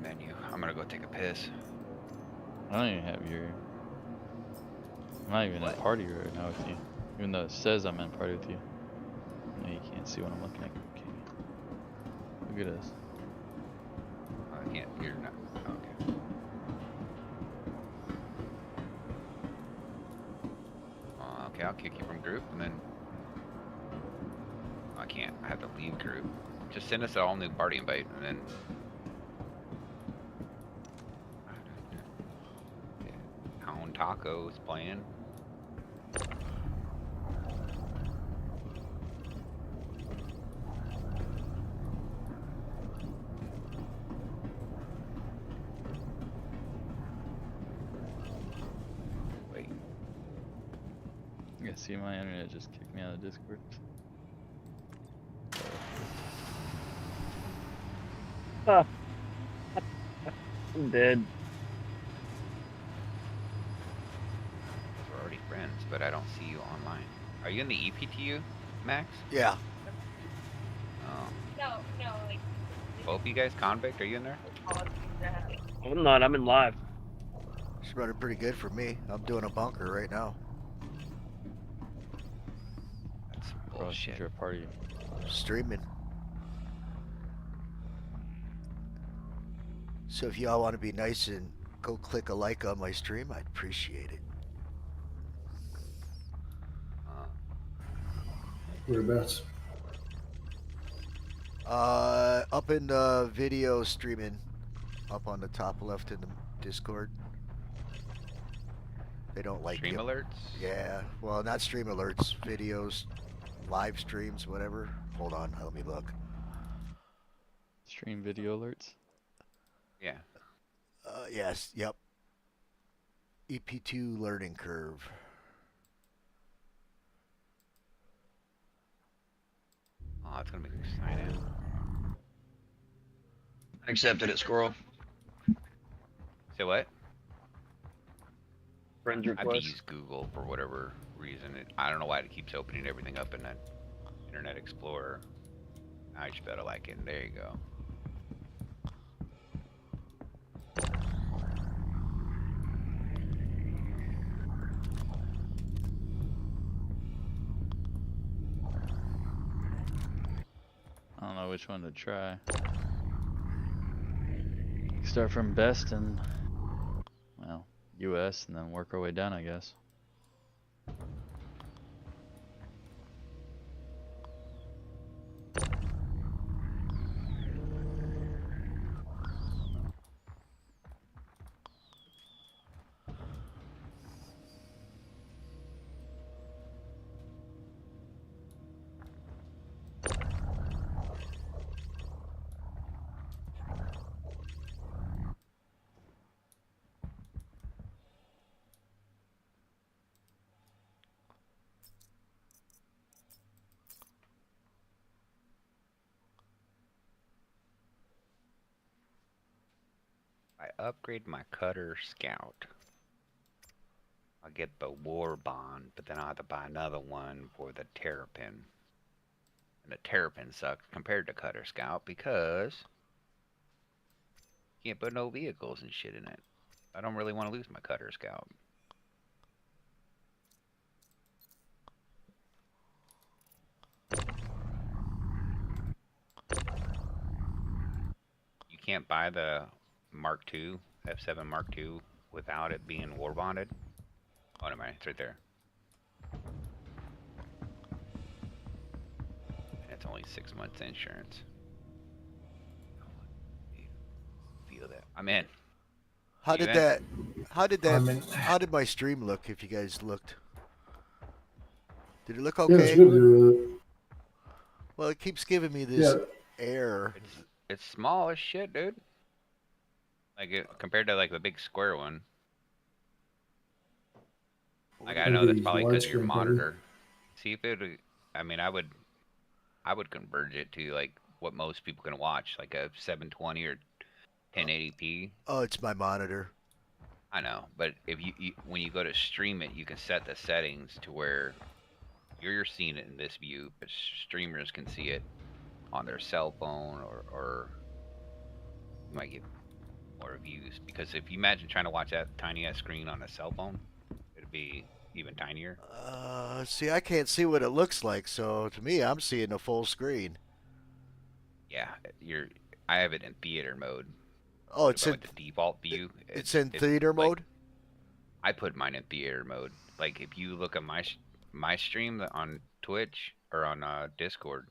Menu. I'm gonna go take a piss. I don't even have your. I'm not even in party right now with you. Even though it says I'm in party with you. No, you can't see what I'm looking at. Okay. Look at this. I can't. You're not. Okay. Okay, I'll kick you from group, and then I can't. I have to leave group. Just send us an all new party invite, and then. Town Tacos playing. Wait. Yeah, see, my internet just kicked me out of Discord. I'm dead. We're already friends, but I don't see you online. Are you in the EPTU, Max? Yeah. Oh. No, like. Both of you guys, convict, are you in there? I'm not. I'm in live. It's running pretty good for me. I'm doing a bunker right now. That's some Bro, since bullshit. you're a party. Streaming. So if y'all want to be nice and go click a like on my stream, I'd appreciate it. Whereabouts? Up in the video streaming, up on the top left in the Discord. They don't like Stream it. alerts? Yeah, well, not stream alerts, videos, live streams, whatever. Hold on, let me look. Stream video alerts. Yeah. Yes, yep. EP2 learning curve. Oh, it's gonna make me sign in. I accepted it, Squirrel. Say what? Friend I have to request. use Google for whatever reason. I don't know why it keeps opening everything up in that Internet Explorer. I should better like it. There you go. I don't know which one to try. Start from best and, well, US and then work our way down, I guess. I upgrade my Cutter Scout. I'll get the War Bond, but then I'll have to buy another one for the Terrapin. And the Terrapin sucks compared to Cutter Scout because you can't put no vehicles and shit in it. I don't really want to lose my Cutter Scout. You can't buy the Mark II, F7 Mark II, without it being war bonded. Oh, never mind, it's right there. And it's only 6 months insurance. Feel that? I'm in. How You did in? that? How did that? I'm in. How did my stream look? If you guys looked, did it look Yeah, it's okay? good. Well, it keeps giving me Yeah, this error. It's small as shit, dude. Like compared to like the big square one. Like I know that's maybe probably because of your widescreen, probably. monitor. See if it. I mean, I would converge it to like what most people can watch, like a 720 or 1080p. Oh, it's my monitor. I know, but if you when you go to stream it, you can set the settings to where you're seeing it in this view, but streamers can see it on their cell phone or you might get more views. Because if you imagine trying to watch that tiny ass screen on a cell phone, it'd be even tinier. See, I can't see what it looks like, so to me, I'm seeing a full screen. Yeah, I have it in theater mode. Oh, So it's if I in went to default view. it's in theater like, mode. I put mine in theater mode. Like if you look at my stream on Twitch or on Discord,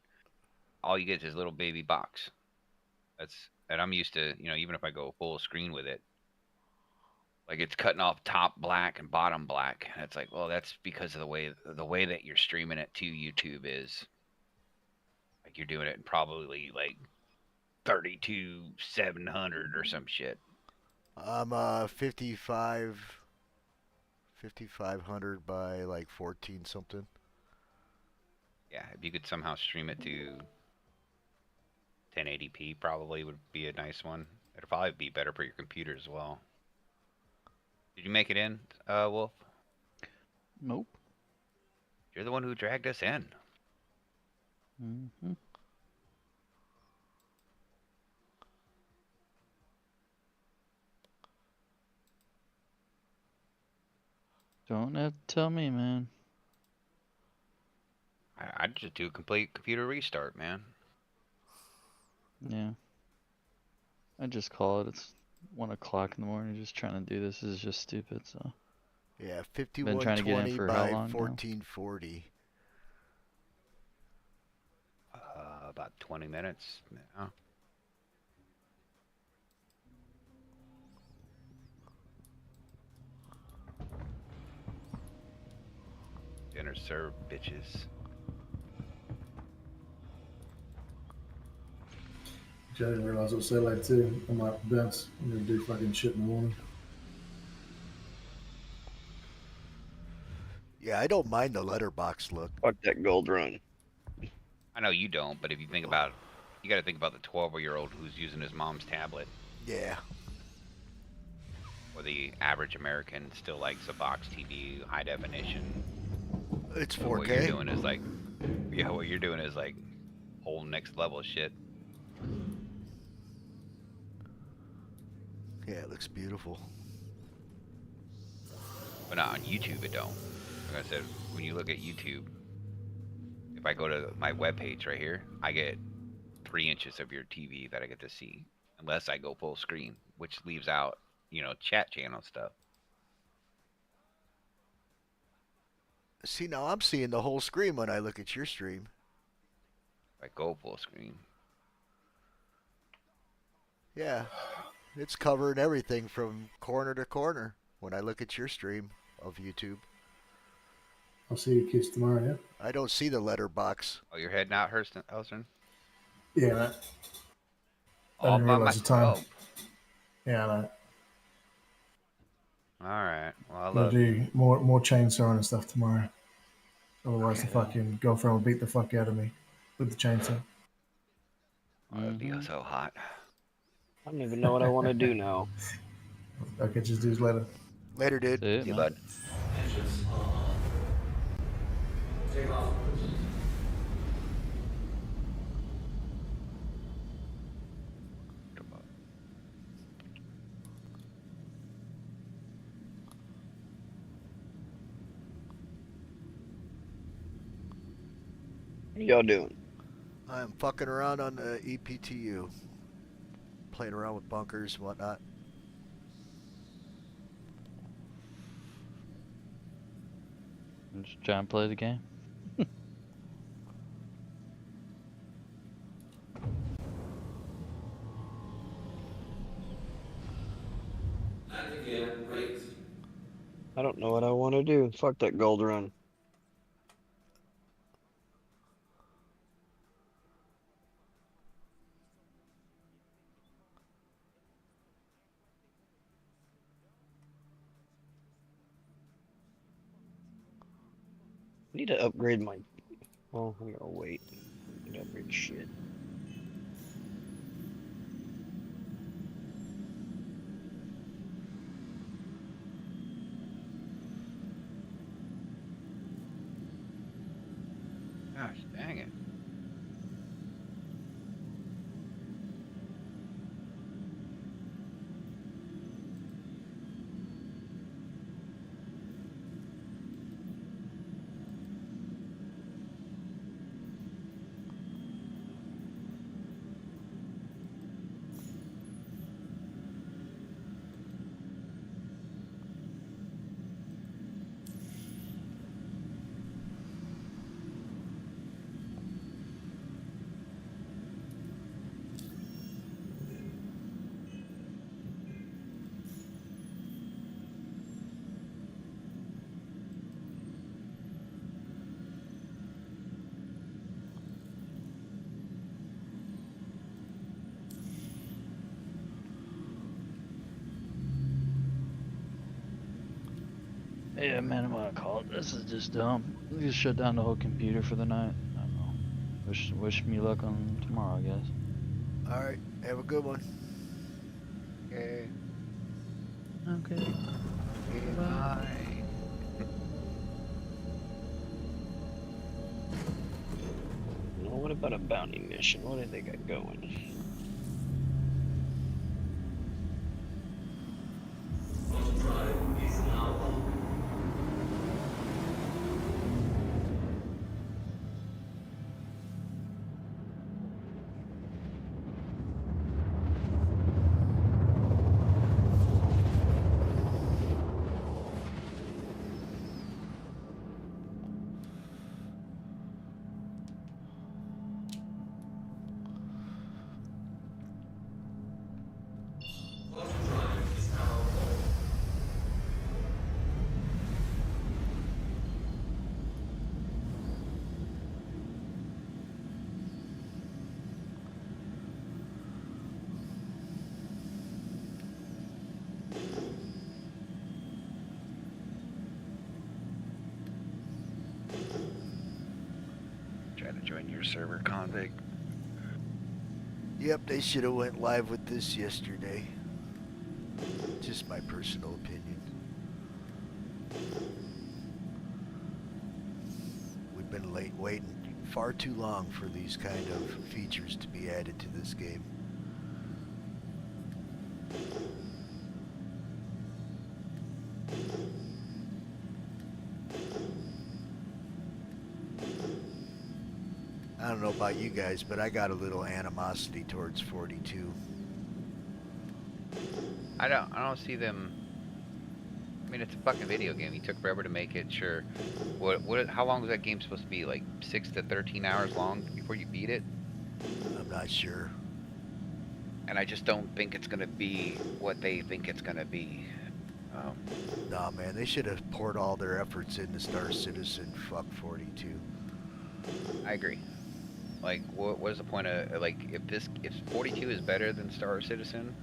all you get is this little baby box. And I'm used to, even if I go full screen with it, like it's cutting off top black and bottom black. And it's like, well, that's because of the way that you're streaming it to YouTube is like you're doing it in probably like 32,700 or some shit. I'm 5500 by like 14 something. Yeah, if you could somehow stream it to 1080p, probably would be a nice one. It'll probably be better for your computer as well. Did you make it in, Wolf? Nope. You're the one who dragged us in. Mm-hmm. Don't have to tell me, man. I'd just do a complete computer restart, man. Yeah. I just call it. It's 1 o'clock in the morning. Just trying to do this is just stupid. So Yeah, been trying to get in 5120 for how by long now? 1440. About 20 minutes now. Dinner served, bitches. I didn't realize it was so late too. I might bounce. I'm gonna do fucking shit in the morning. Yeah, I don't mind the letterbox look. Fuck that gold run. I know you don't, but if you think about, you got to think about the 12-year-old who's using his mom's tablet, Yeah. or the average American still likes a box TV, high definition. It's So what you're 4K. doing is like, yeah, what you're doing is like whole next level shit. Yeah, it looks beautiful. But not on YouTube, it don't. Like I said, when you look at YouTube, if I go to my webpage right here, I get 3 inches of your TV that I get to see, unless I go full screen, which leaves out, chat channel stuff. See, now I'm seeing the whole screen when I look at your stream. If I go full screen. Yeah, it's covering everything from corner to corner when I look at your stream of YouTube. I'll see you kids tomorrow, yeah? I don't see the letterbox. Oh, you're heading out, Elston? Yeah, mate. I All didn't by realise the time. myself. Yeah, I know. All right. Well, I I'm gonna love you. do more chainsawing and stuff tomorrow. Otherwise, the Okay. fucking girlfriend will beat the fuck out of me with the chainsaw. Oh, that'd be Mhm. so hot. I don't even know what I want to do now. I'll catch his dudes later. Later, dude. See it, See you, man. bud. What are y'all doing? I'm fucking around on the EPTU. Playing around with bunkers and whatnot. Just try and play the game. I don't know what I want to do. Fuck that gold run. I need to upgrade my. Well, I'm gonna wait. I need to upgrade shit. Gosh, dang it. Yeah, man, what I call it. This is just dumb. We just shut down the whole computer for the night. I don't know. Wish me luck on tomorrow, I guess. Alright, have a good one. Okay. Okay. Bye. Well, what about a bounty mission? What do they got going? Try to join your server, convict. Yep, they should have went live with this yesterday. Just my personal opinion. We've been waiting far too long for these kind of features to be added to this game. I don't know about you guys, but I got a little animosity towards 42. I don't see them. I mean, it's a fucking video game. He took forever to make it. Sure. How long was that game supposed to be? Like 6 to 13 hours long before you beat it? I'm not sure. And I just don't think it's gonna be what they think it's gonna be. Nah, man, they should have poured all their efforts into Star Citizen. Fuck 42. I agree. Like, what is the point of, like, if 42 is better than Star Citizen,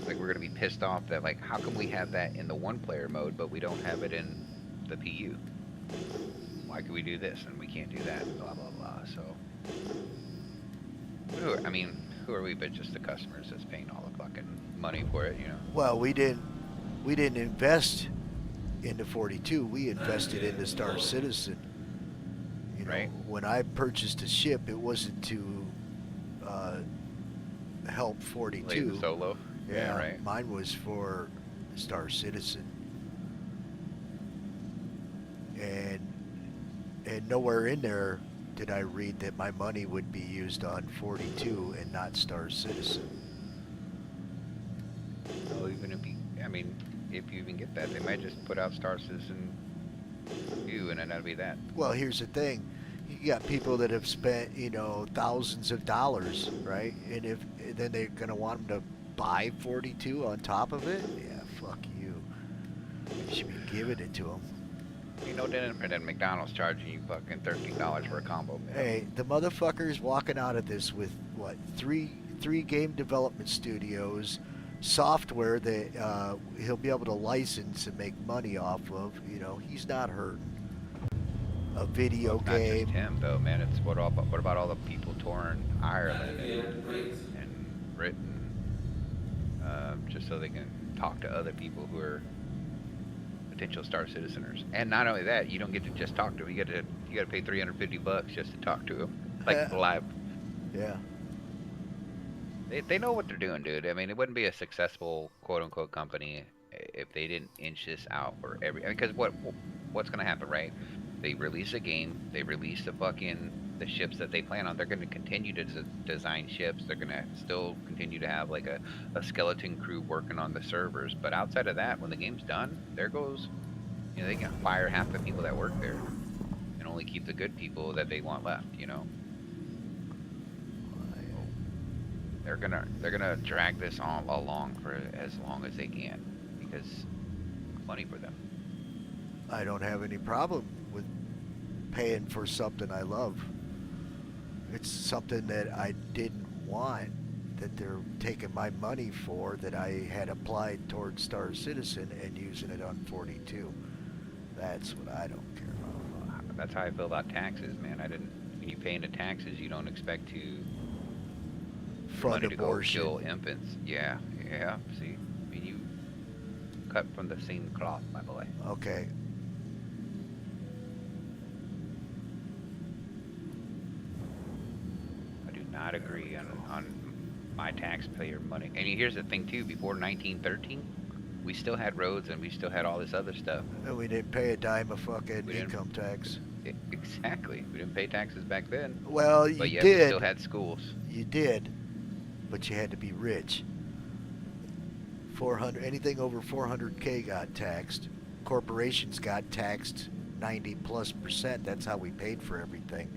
like, we're gonna be pissed off that, like, how come we have that in the one-player mode, but we don't have it in the PU? Why can we do this and we can't do that? Blah blah blah. So, who are we but just the customers that's paying all the fucking money for it, you know? Well, we didn't invest into 42. We invested into Star Citizen. You know, Right. when I purchased a ship, it wasn't to help 42. Play the solo. Yeah, right. Mine was for Star Citizen. And nowhere in there did I read that my money would be used on 42 and not Star Citizen. So even if if you even get that, they might just put out Star Citizen 2 and then that'll be that. Well, here's the thing. You got people that have spent, thousands of dollars, right? And then they're going to want them to buy 42 on top of it? Yeah, fuck you. You should be giving it to them. You know, then McDonald's charging you fucking $13 for a combo meal. Hey, the motherfucker's walking out of this with, what, three game development studios, software that he'll be able to license and make money off of. He's not hurting. A video It's not game. just him though, man. It's what about all the people touring Ireland and Britain, just so they can talk to other people who are potential Star Citizeners. And not only that, you don't get to just talk to them. You got to pay $350 just to talk to them, like live. Yeah. They know what they're doing, dude. I mean, it wouldn't be a successful quote unquote company if they didn't inch this out for because what's gonna happen, right? They release a game, they release the ships that they plan on. They're gonna continue to design ships. They're gonna still continue to have like a skeleton crew working on the servers. But outside of that, when the game's done, there goes, they can fire half the people that work there and only keep the good people that they want left, They're gonna drag this on along for as long as they can because money for them. I don't have any problem with paying for something I love. It's something that I didn't want, that they're taking my money for, that I had applied towards Star Citizen and using it on 42. That's what I don't care about. That's how I feel about taxes, man. When you pay into taxes, you don't expect to Front money to go abortion. kill infants. Yeah. See, you cut from the same cloth, my boy. Okay. I do not agree on my taxpayer money. And here's the thing too: before 1913, we still had roads and we still had all this other stuff. And we didn't pay a dime of fucking We didn't. income tax. Exactly. We didn't pay taxes back then. Well, But you yet we did. still had schools. You did, but you had to be rich. 400, anything over 400K got taxed. Corporations got taxed 90+%. That's how we paid for everything.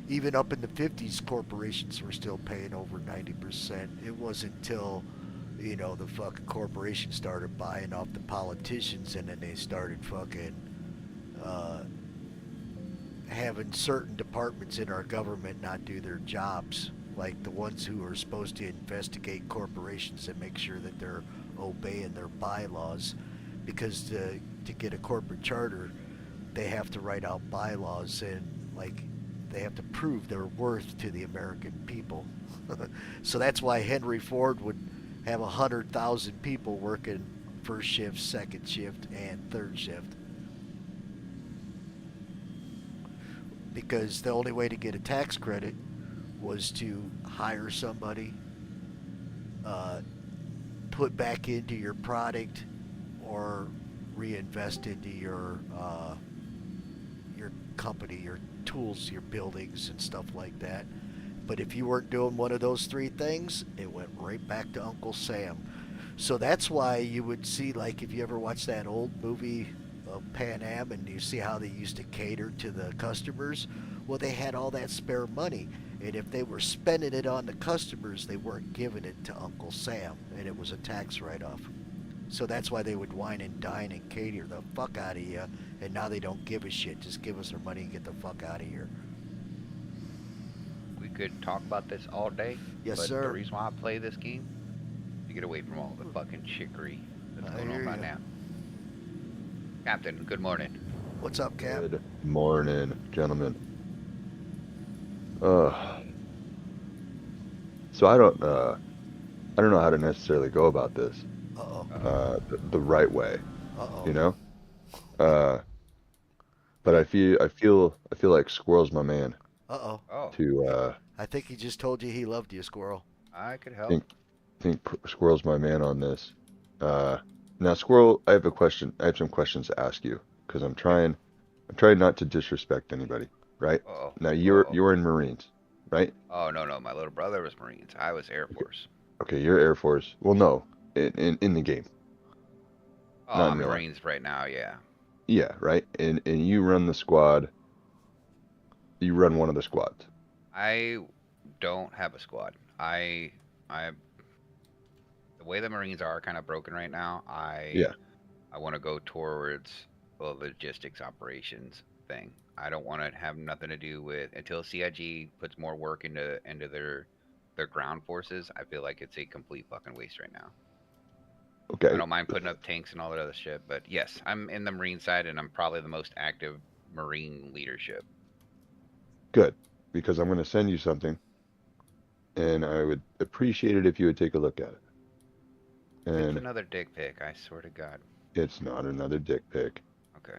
Even up in the 50s, corporations were still paying over 90%. It wasn't until, the fucking corporations started buying off the politicians, and then they started fucking having certain departments in our government not do their jobs, like the ones who are supposed to investigate corporations and make sure that they're obeying their bylaws. Because to get a corporate charter, they have to write out bylaws and like they have to prove their worth to the American people. So that's why Henry Ford would have 100,000 people working first shift, second shift, and third shift. Because the only way to get a tax credit was to hire somebody, uh, put back into your product, or reinvest into your company, your tools, your buildings, and stuff like that. But if you weren't doing one of those three things, it went right back to Uncle Sam. So that's why you would see, like, if you ever watch that old movie of Pan Am and you see how they used to cater to the customers, well, they had all that spare money. And if they were spending it on the customers, they weren't giving it to Uncle Sam, and it was a tax write-off. So that's why they would wine and dine and cater the fuck out of you, and now they don't give a shit. Just give us their money and get the fuck out of here. We could talk about this all day. Yes, but sir. The reason why I play this game, to get away from all the fucking chicory that's I going on hear right ya. now. Captain, good morning. What's up, Cap? Good morning, gentlemen. Uh, so I don't know how to necessarily go about this, Uh-oh. the right way, Uh-oh. you know? But I feel like Squirrel's my man Uh-oh. Oh, to I think he just told you he loved you, Squirrel. I could help. think Squirrel's my man on this. Now Squirrel, I have a question. I have some questions to ask you because I'm trying not to disrespect anybody, right? Uh-oh. Now Uh-oh. you're in Marines, right? Oh, no. My little brother was Marines. I was Air Force. Okay, you're Air Force. Well, no, in the game. Oh, Not I'm in real life. Marines right now, yeah. Yeah, right. And you run the squad. You run one of the squads. I don't have a squad. The way the Marines are kind of broken right now, Yeah. I want to go towards a logistics operations thing. I don't want to have nothing to do with until CIG puts more work into their ground forces. I feel like it's a complete fucking waste right now. Okay. I don't mind putting up tanks and all that other shit, but yes, I'm in the Marine side, and I'm probably the most active Marine leadership. Good, because I'm going to send you something, and I would appreciate it if you would take a look at it. It's And another dick pic, I swear to God. it's not another dick pic. Okay.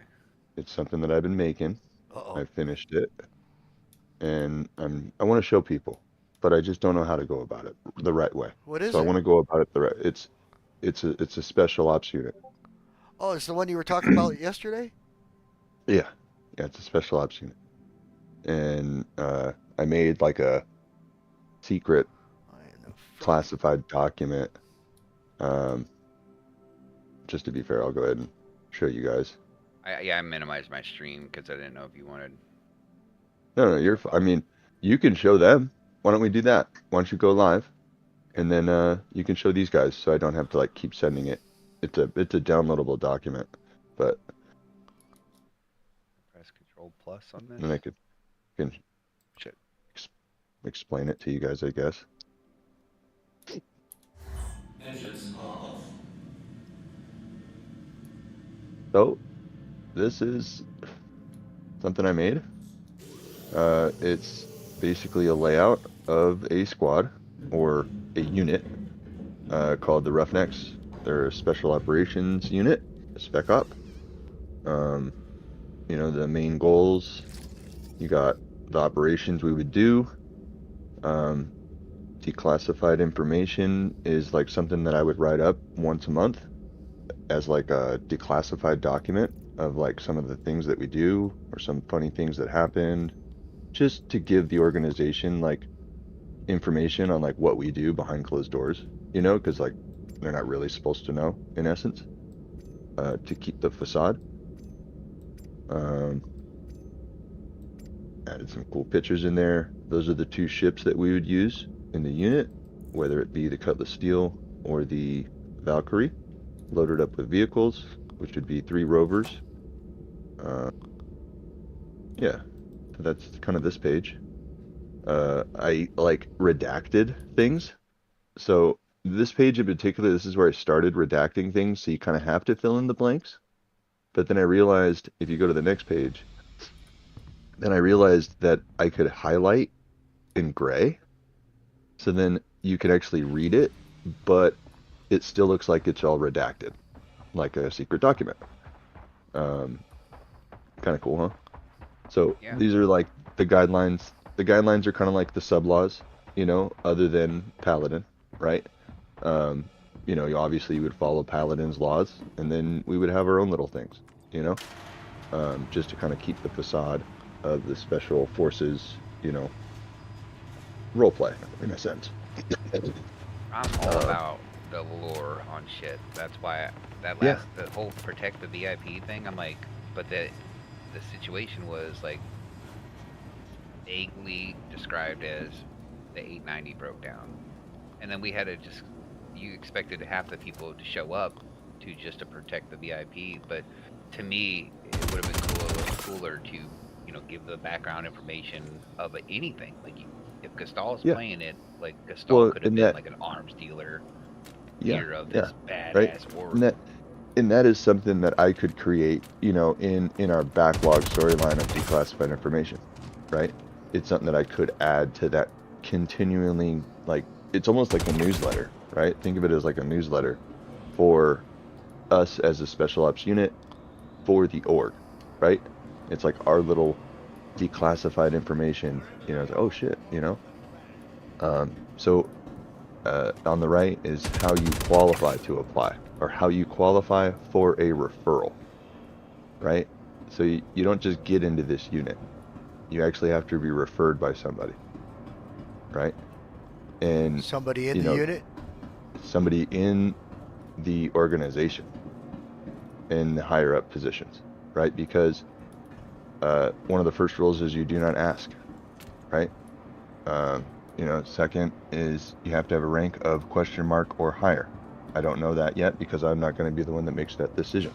It's something that I've been making. Uh-oh. I finished it, and I want to show people, but I just don't know how to go about it the right way. What is So I it? want to go about it the right. It's a special ops unit. Oh, it's the one you were talking about yesterday? Yeah, it's a special ops unit, and I made like a secret I know. classified document. Just to be fair, I'll go ahead and show you guys. I minimized my stream because I didn't know if you wanted. No, you're. I mean, you can show them. Why don't we do that? Why don't you go live, and then you can show these guys, so I don't have to like keep sending it. It's a downloadable document, but Press Control Plus on this. then I can Shit. explain it to you guys, I guess. So, this is something I made. It's basically a layout of a squad or a unit called the Roughnecks. They're a special operations unit, a spec op. The main goals. You got the operations we would do. Declassified information is like something that I would write up once a month as like a declassified document of like some of the things that we do or some funny things that happened, just to give the organization like information on like what we do behind closed doors, because like they're not really supposed to know in essence, to keep the facade. Added some cool pictures in there. Those are the two ships that we would use in the unit, whether it be the Cutlass Steel or the Valkyrie, loaded up with vehicles, which would be 3 rovers. Yeah, so that's kind of this page. I like redacted things. So this page in particular, this is where I started redacting things, so you kind of have to fill in the blanks. But then I realized, if you go to the next page, then I realized that I could highlight in gray. So then you can actually read it, but it still looks like it's all redacted, like a secret document. Kind of cool, huh? So Yeah. these are like the guidelines. The guidelines are kind of like the sub laws, other than Paladin, right? You obviously would follow Paladin's laws, and then we would have our own little things, just to kind of keep the facade of the special forces, role play in a sense. I'm all about the lore on shit. That's why Yeah. the whole protect the VIP thing. I'm like, but the situation was like vaguely described as the 890 broke down, and then we had to just you expected half the people to show up to protect the VIP, but to me it would have been cooler to give the background information of anything. Like if Gastal's Yeah. playing it, like Gastal Well, could have in been that, like an arms dealer yeah, leader of yeah, this right. badass org. And that is something that I could create, in our backlog storyline of declassified information, right? It's something that I could add to that continually, like, it's almost like a newsletter, right? Think of it as like a newsletter for us as a special ops unit for the org, right? It's like our little declassified information, it's like, oh shit, So on the right is how you qualify to apply, or how you qualify for a referral, right? So you don't just get into this unit. You actually have to be referred by somebody, right? And Somebody in the unit? somebody in the organization, in the higher up positions, right? Because one of the first rules is you do not ask, right? Second is you have to have a rank of question mark or higher. I don't know that yet because I'm not going to be the one that makes that decision.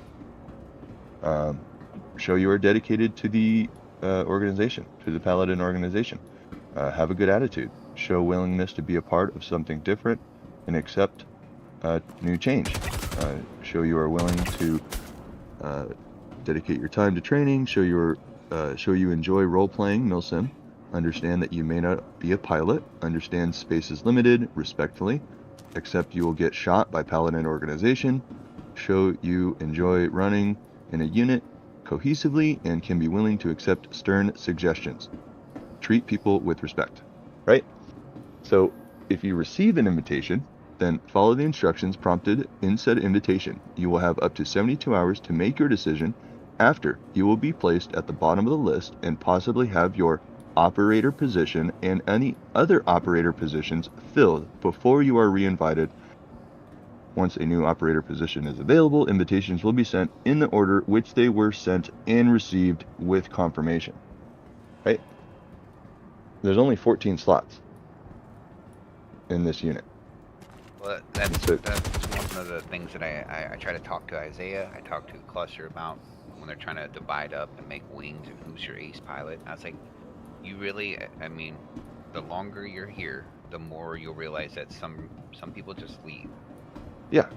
Show you are dedicated to the organization, to the Paladin organization. Have a good attitude. Show willingness to be a part of something different and accept new change. Show you are willing to dedicate your time to training. Show you enjoy role-playing milsim. Understand that you may not be a pilot. Understand space is limited, respectfully. Accept you will get shot by Paladin organization. Show you enjoy running in a unit cohesively and can be willing to accept stern suggestions. Treat people with respect, right? So if you receive an invitation, then follow the instructions prompted in said invitation. You will have up to 72 hours to make your decision. After, you will be placed at the bottom of the list and possibly have your operator position and any other operator positions filled before you are re-invited. Once a new operator position is available, invitations will be sent in the order which they were sent and received with confirmation. Right? There's only 14 slots in this unit. Well, that's one of the things that I try to talk to Isaiah. I talk to the cluster about when they're trying to divide up and make wings and who's your ace pilot. I was like, you really, I mean, the longer you're here, the more you'll realize that some people just leave. Yeah.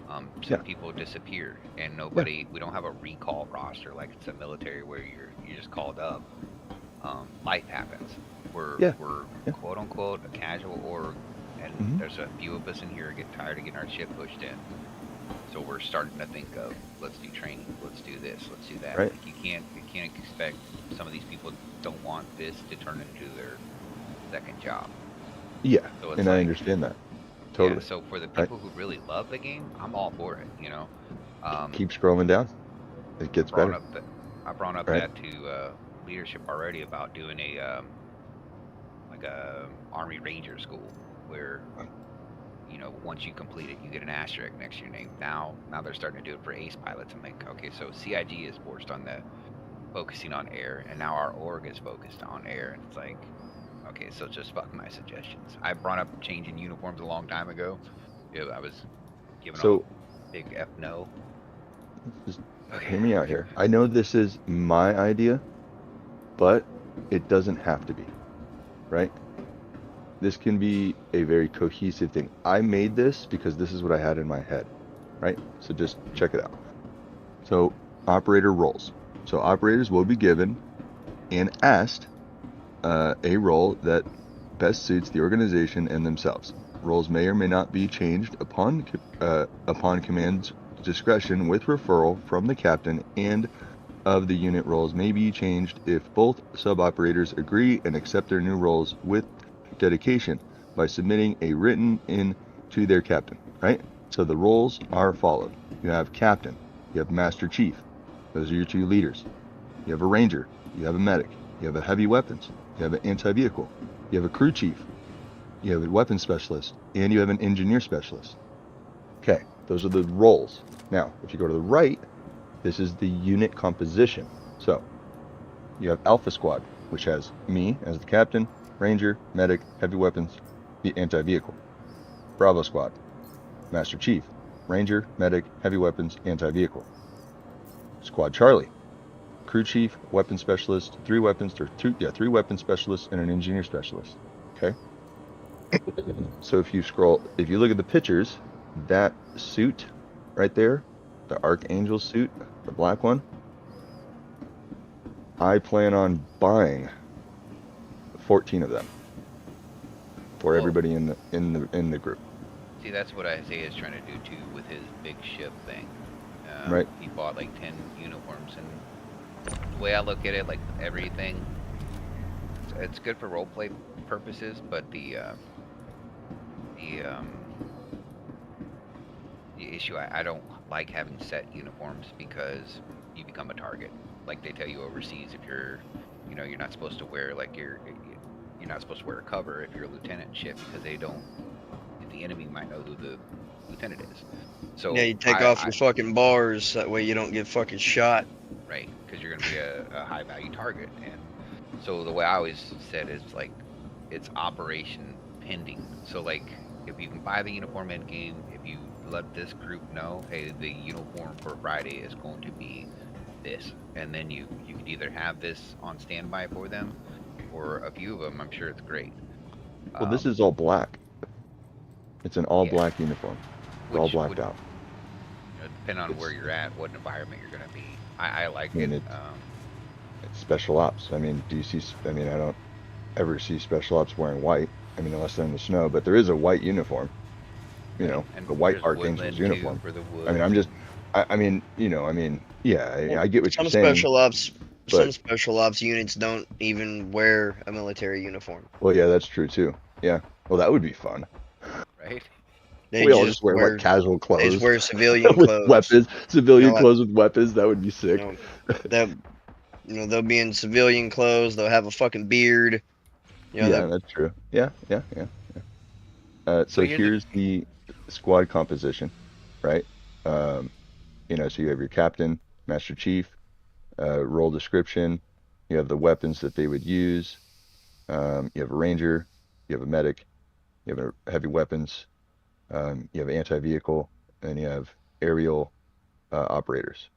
Some people disappear, and nobody. We don't have a recall roster like it's a military where you're just called up. Life happens. We're quote unquote a casual org, and there's a few of us in here get tired of getting our shit pushed in. So we're starting to think of let's do training, let's do this, let's do that. Right. Like you can't expect some of these people don't want this to turn into their second job. Yeah, so and I understand that. Totally. Yeah, so for the people who really love the game, I'm all for it. Keep scrolling down. It gets better. I brought up that to leadership already about doing a Army Ranger school where once you complete it, you get an asterisk next to your name. Now they're starting to do it for ace pilots. I'm like, okay, so CIG is forced on focusing on air, and now our org is focused on air, and it's like, okay, so just fuck my suggestions. I brought up changing uniforms a long time ago. I was giving a big F no. Just hear me out here. I know this is my idea, but it doesn't have to be, right? This can be a very cohesive thing. I made this because this is what I had in my head, right? So just check it out. So operator roles. So operators will be given and asked a role that best suits the organization and themselves. Roles may or may not be changed upon command's discretion with referral from the captain, and of the unit roles may be changed if both sub-operators agree and accept their new roles with dedication by submitting a written in to their captain, right? So the roles are followed. You have captain, you have master chief. Those are your two leaders. You have a ranger, you have a medic, you have a heavy weapons, you have an anti-vehicle, you have a crew chief, you have a weapons specialist, and you have an engineer specialist. Okay, those are the roles. Now, if you go to the right, this is the unit composition. So you have Alpha Squad, which has me as the captain, ranger, medic, heavy weapons, the anti-vehicle. Bravo Squad, Master Chief, ranger, medic, heavy weapons, anti-vehicle. Squad Charlie, crew chief, weapon specialist, three weapon specialists, and an engineer specialist. Okay. So if you look at the pictures, that suit right there, the Archangel suit, the black one, I plan on buying 14 of them for Well, everybody in the group. See, that's what Isaiah's trying to do too with his big ship thing. Right. He bought like 10 uniforms, and the way I look at it, like everything, it's good for roleplay purposes, but the issue, I don't like having set uniforms because you become a target. Like they tell you overseas, if you're, you're not supposed to wear you're not supposed to wear a cover if you're a lieutenant and shit, because the enemy might know who the lieutenant is. So Yeah, you take off your fucking bars, that way you don't get fucking shot. right, because you're gonna be a high value target. And so the way I always said is like, it's operation pending. So like, if you can buy the uniform in game, if you let this group know, hey, the uniform for Friday is going to be this, and then you can either have this on standby for them, or a few of them, I'm sure it's great. Well, this is all black. It's an all black uniform. It's all blacked out. Depending on where you're at, what environment you're going to be. I like I mean, it. It's special ops. I mean, I don't ever see special ops wearing white. I mean, unless they're in the snow, but there is a white uniform. And the white there's Archangel's woodland, uniform. too, for the I mean, I'm woods. just, yeah, I get what you're saying. Some special ops units don't even wear a military uniform. Well, yeah, that's true too. Yeah. Well, that would be fun. Right? We all just wear like casual clothes. They just wear civilian with clothes. weapons, civilian clothes with weapons. That would be sick. They'll be in civilian clothes. They'll have a fucking beard. That's true. Yeah. So here's the squad composition, right? So you have your captain, master chief, role description. You have the weapons that they would use. You have a ranger. You have a medic. You have a heavy weapons. You have anti-vehicle, and you have aerial operators.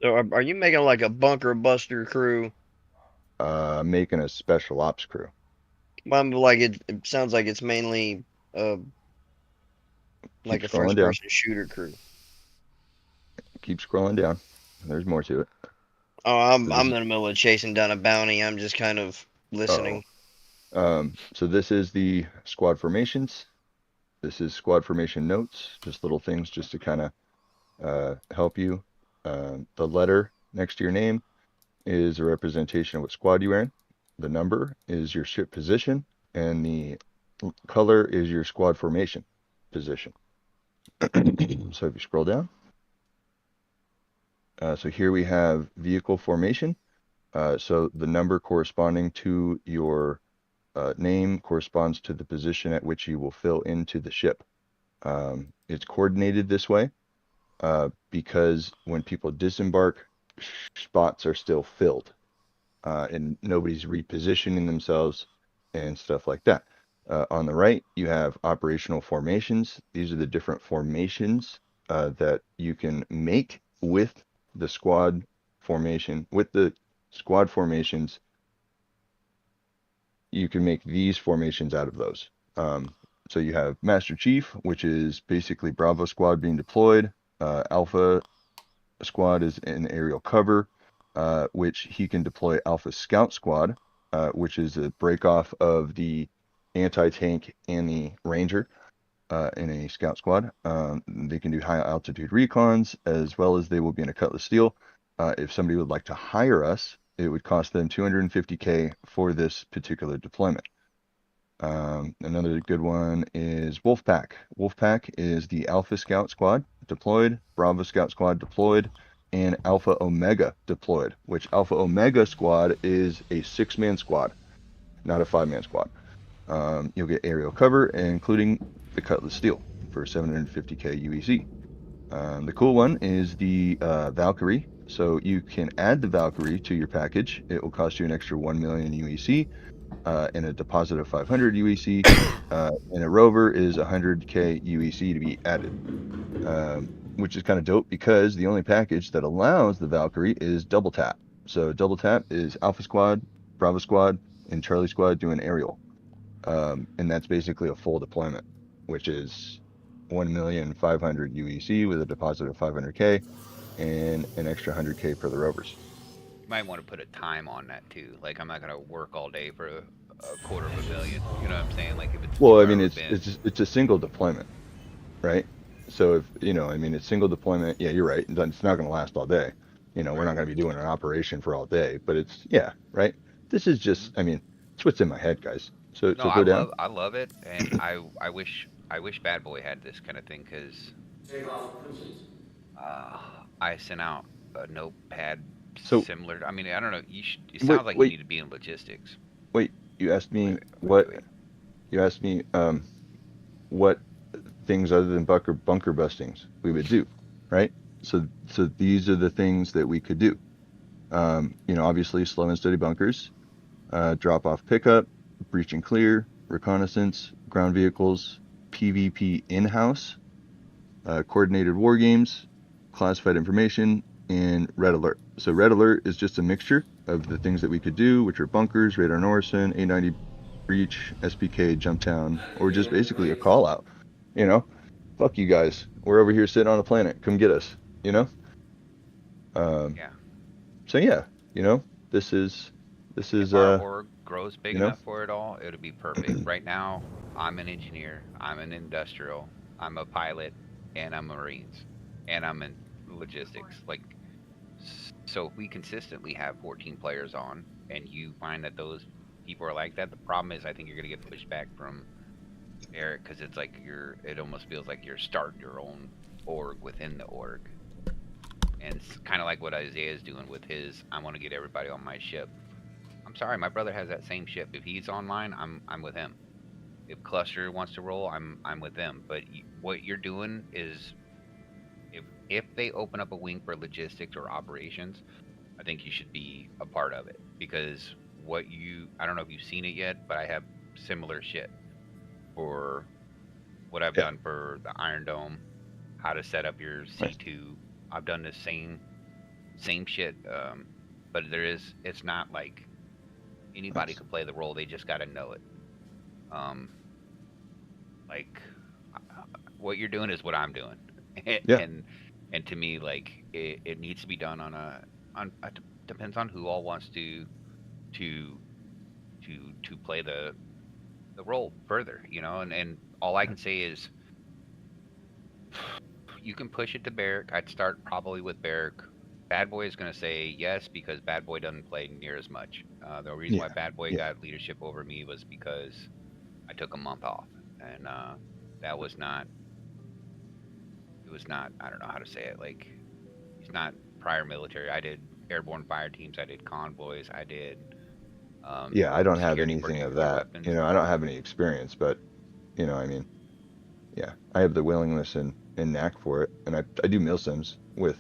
So are you making like a bunker buster crew? Making a special ops crew. Like it sounds like it's mainly like a first-person shooter crew. Keep scrolling down. There's more to it. Oh, I'm in the middle of chasing down a bounty. I'm just kind of listening. So this is the squad formations. This is squad formation notes, just little things just to kind of help you. The letter next to your name is a representation of what squad you are in. The number is your ship position, and the color is your squad formation position. So if you scroll down, so here we have vehicle formation. So the number corresponding to your name corresponds to the position at which you will fill into the ship. It's coordinated this way because when people disembark, spots are still filled and nobody's repositioning themselves and stuff like that. On the right, you have operational formations. These are the different formations that you can make with the squad formation. With the squad formations, you can make these formations out of those. So you have Master Chief, which is basically Bravo Squad being deployed, Alpha Squad is an aerial cover, which he can deploy Alpha Scout Squad, which is a break off of the anti-tank and the Ranger in a Scout Squad. They can do high altitude recons, as well as they will be in a Cutlass Steel. If somebody would like to hire us, it would cost them 250K for this particular deployment. Another good one is Wolfpack. Wolfpack is the Alpha Scout Squad deployed, Bravo Scout Squad deployed, and Alpha Omega deployed, which Alpha Omega Squad is a 6-man squad, not a 5-man squad. You'll get aerial cover, including the Cutlass Steel for 750K UEC. The cool one is the Valkyrie. So you can add the Valkyrie to your package. It will cost you an extra 1 million UEC. And a deposit of 500 UEC, and a rover is 100K UEC to be added, which is kind of dope because the only package that allows the Valkyrie is double tap. So double tap is Alpha Squad, Bravo Squad, and Charlie Squad doing aerial, and that's basically a full deployment, which is 1,500,000 UEC with a deposit of 500K and an extra 100K for the rovers. You might want to put a time on that too. Like I'm not gonna work all day for a $250,000. You know what I'm saying? Like if it's a Well, I 2 mean, hour it's event. it's a single deployment, right? So if I mean, it's single deployment. Yeah, you're right. It's not going to last all day. We're not Right. going to be doing an operation for all day. But right. This is just, Mhm. I mean, it's what's in my head, guys. So No, go down. I love it, and I wish Bad Boy had this kind of thing because I sent out a notepad So similar. I mean, I don't know. It wait, sounds like you wait, need to be in logistics. wait. You asked Wait, me wait, what? wait. You asked me what things other than bunker bustings we would do, right? So these are the things that we could do. Obviously slow and steady bunkers, drop off pickup, breach and clear, reconnaissance, ground vehicles, PvP in-house, coordinated war games, classified information, and red alert. So red alert is just a mixture of the things that we could do, which are bunkers, radar Norsen, A90 breach, SPK, jump down, or just basically a call out. You know, fuck you guys. We're over here sitting on a planet. Come get us. You know. Um, Yeah. so yeah, this is If our org grows big you know, enough for it all, it'll be perfect. Right now, I'm an engineer, I'm an industrial, I'm a pilot, and I'm Marines, and I'm in logistics. Like, so if we consistently have 14 players on, and you find that those people are like that, the problem is I think you're gonna get pushback from Eric because it's like it almost feels like you're starting your own org within the org. And it's kind of like what Isaiah's doing with his. I want to get everybody on my ship. I'm sorry, my brother has that same ship. If he's online, I'm with him. If Cluster wants to roll, I'm with them. But what you're doing is, if they open up a wing for logistics or operations, I think you should be a part of it because I don't know if you've seen it yet, but I have similar shit for what I've yeah, done for the Iron Dome, how to set up your nice. C2. I've done the same shit, but it's not like anybody Nice. could play the role. They just got to know it. Um, like what you're doing is what I'm doing, Yeah, and to me, like it needs to be done on depends on who all wants to to play the role further, and all I can say is you can push it to Barrick. I'd start probably with Barrick. Bad Boy is going to say yes because Bad Boy doesn't play near as much. The reason why yeah, Bad Boy yeah. got leadership over me was because I took a month off, and that was not. It was not. I don't know how to say it. Like he's not prior military. I did airborne fire teams. I did convoys. I did Yeah, I don't have security anything of particular that. weapons. I don't have any experience, but I mean, yeah, I have the willingness and knack for it, and I do mil sims with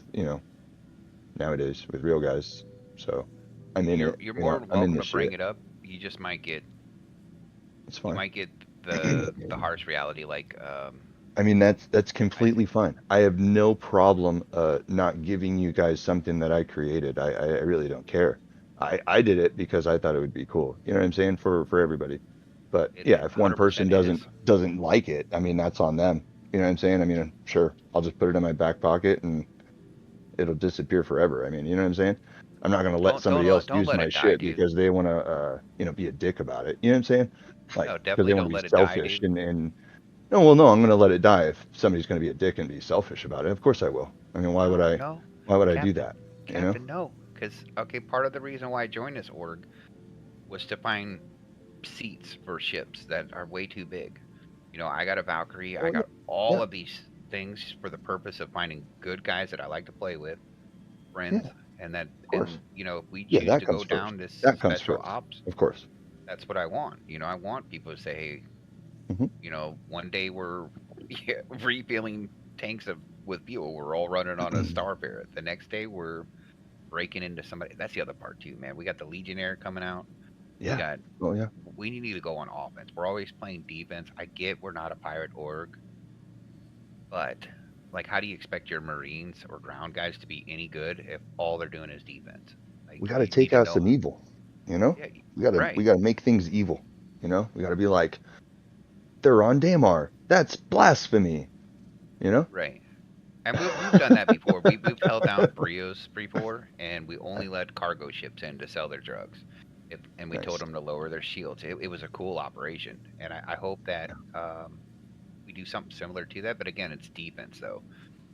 nowadays with real guys, so I'm in it. You're more I'm in welcome the to bring shit. it up. You just might get It's you fine. might get the harsh reality like I mean, that's I completely fine. I have no problem not giving you guys something that I created. I really don't care. I did it because I thought it would be cool. You know what I'm saying? For everybody. But yeah, it if one person 100% is. doesn't like it, I mean, that's on them. You know what I'm saying? I mean, sure, I'll just put it in my back pocket and it'll disappear forever. I mean, you know what I'm saying? I'm not gonna let somebody else don't use let my it die, shit dude. because they want to, be a dick about it. You know what I'm saying? Like, No, because definitely they want don't to let be it die, selfish dude. and no, well, no, I'm gonna let it die if somebody's gonna be a dick and be selfish about it. Of course I will. I mean, why would I? No, Why would I do Captain. that? You know? Captain, no. Because, okay, part of the reason why I joined this org was to find seats for ships that are way too big. You know, I got a Valkyrie. I Oh yeah, got all yeah, of these things for the purpose of finding good guys that I like to play with, yeah, friends, and that, of course. and you know, if we Yeah, choose that to comes go first. down this That comes special first. ops, Of course. that's what I want. You know, I want people to say, hey, Hmm. you know, one day we're refilling tanks with fuel. We're all running on a Star Parrot. The next day we're breaking into somebody. That's the other part too, man. We got the Legionnaire coming out. We Yeah. got. Oh yeah. We need to go on offense. We're always playing defense. I get we're not a pirate org, but like, how do you expect your Marines or ground guys to be any good if all they're doing is defense? Like, We got to you need take to out know. some evil. You know? Yeah, We right, got to make things evil. You know? We got to be like, they're on Damar. That's blasphemy. You know? right. And we've done that before. We've held down Brios before, and we only let cargo ships in to sell their drugs. And we told Nice. them to lower their shields. It was a cool operation, and I hope that we do something similar to that. But again, it's defense, though.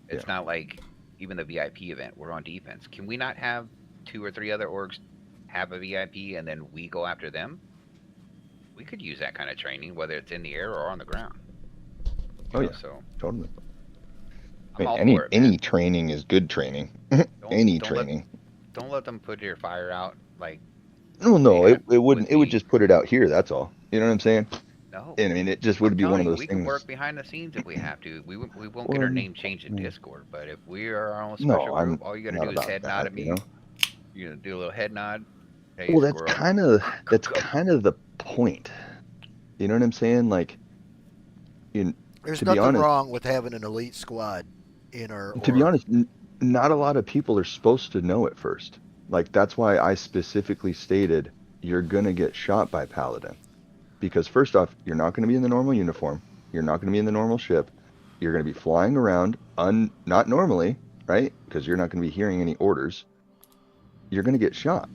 Yeah. It's not like even the VIP event. We're on defense. Can we not have two or three other orgs have a VIP and then we go after them? We could use that kind of training, whether it's in the air or on the ground. Oh yeah. So Totally. I I'm mean, all for it, any man. training is good training. Don't Any don't let training. don't let them put your fire out like No, they no, had it with wouldn't. It would me. just put it out here. That's all. You know what I'm saying? No, And I mean, it just I'm would be one telling of you, those we can things. work behind the scenes if we have to. We won't get Well, our name changed in mm, Discord, but if we are our own no, special group, all you got to not do is about head nod that. at You me. know. You know, do a little head nod. Hey, Well, that's squirrel. kind of that's Go. kind of the point. You know what I'm saying? Like, in There's to be nothing honest, wrong with having an elite squad in our to be org. honest, not a lot of people are supposed to know at first. Like, that's why I specifically stated you're gonna get shot by Paladin. Because first off, you're not gonna be in the normal uniform. You're not gonna be in the normal ship. You're gonna be flying around not normally, right? Because you're not gonna be hearing any orders. You're gonna get shot,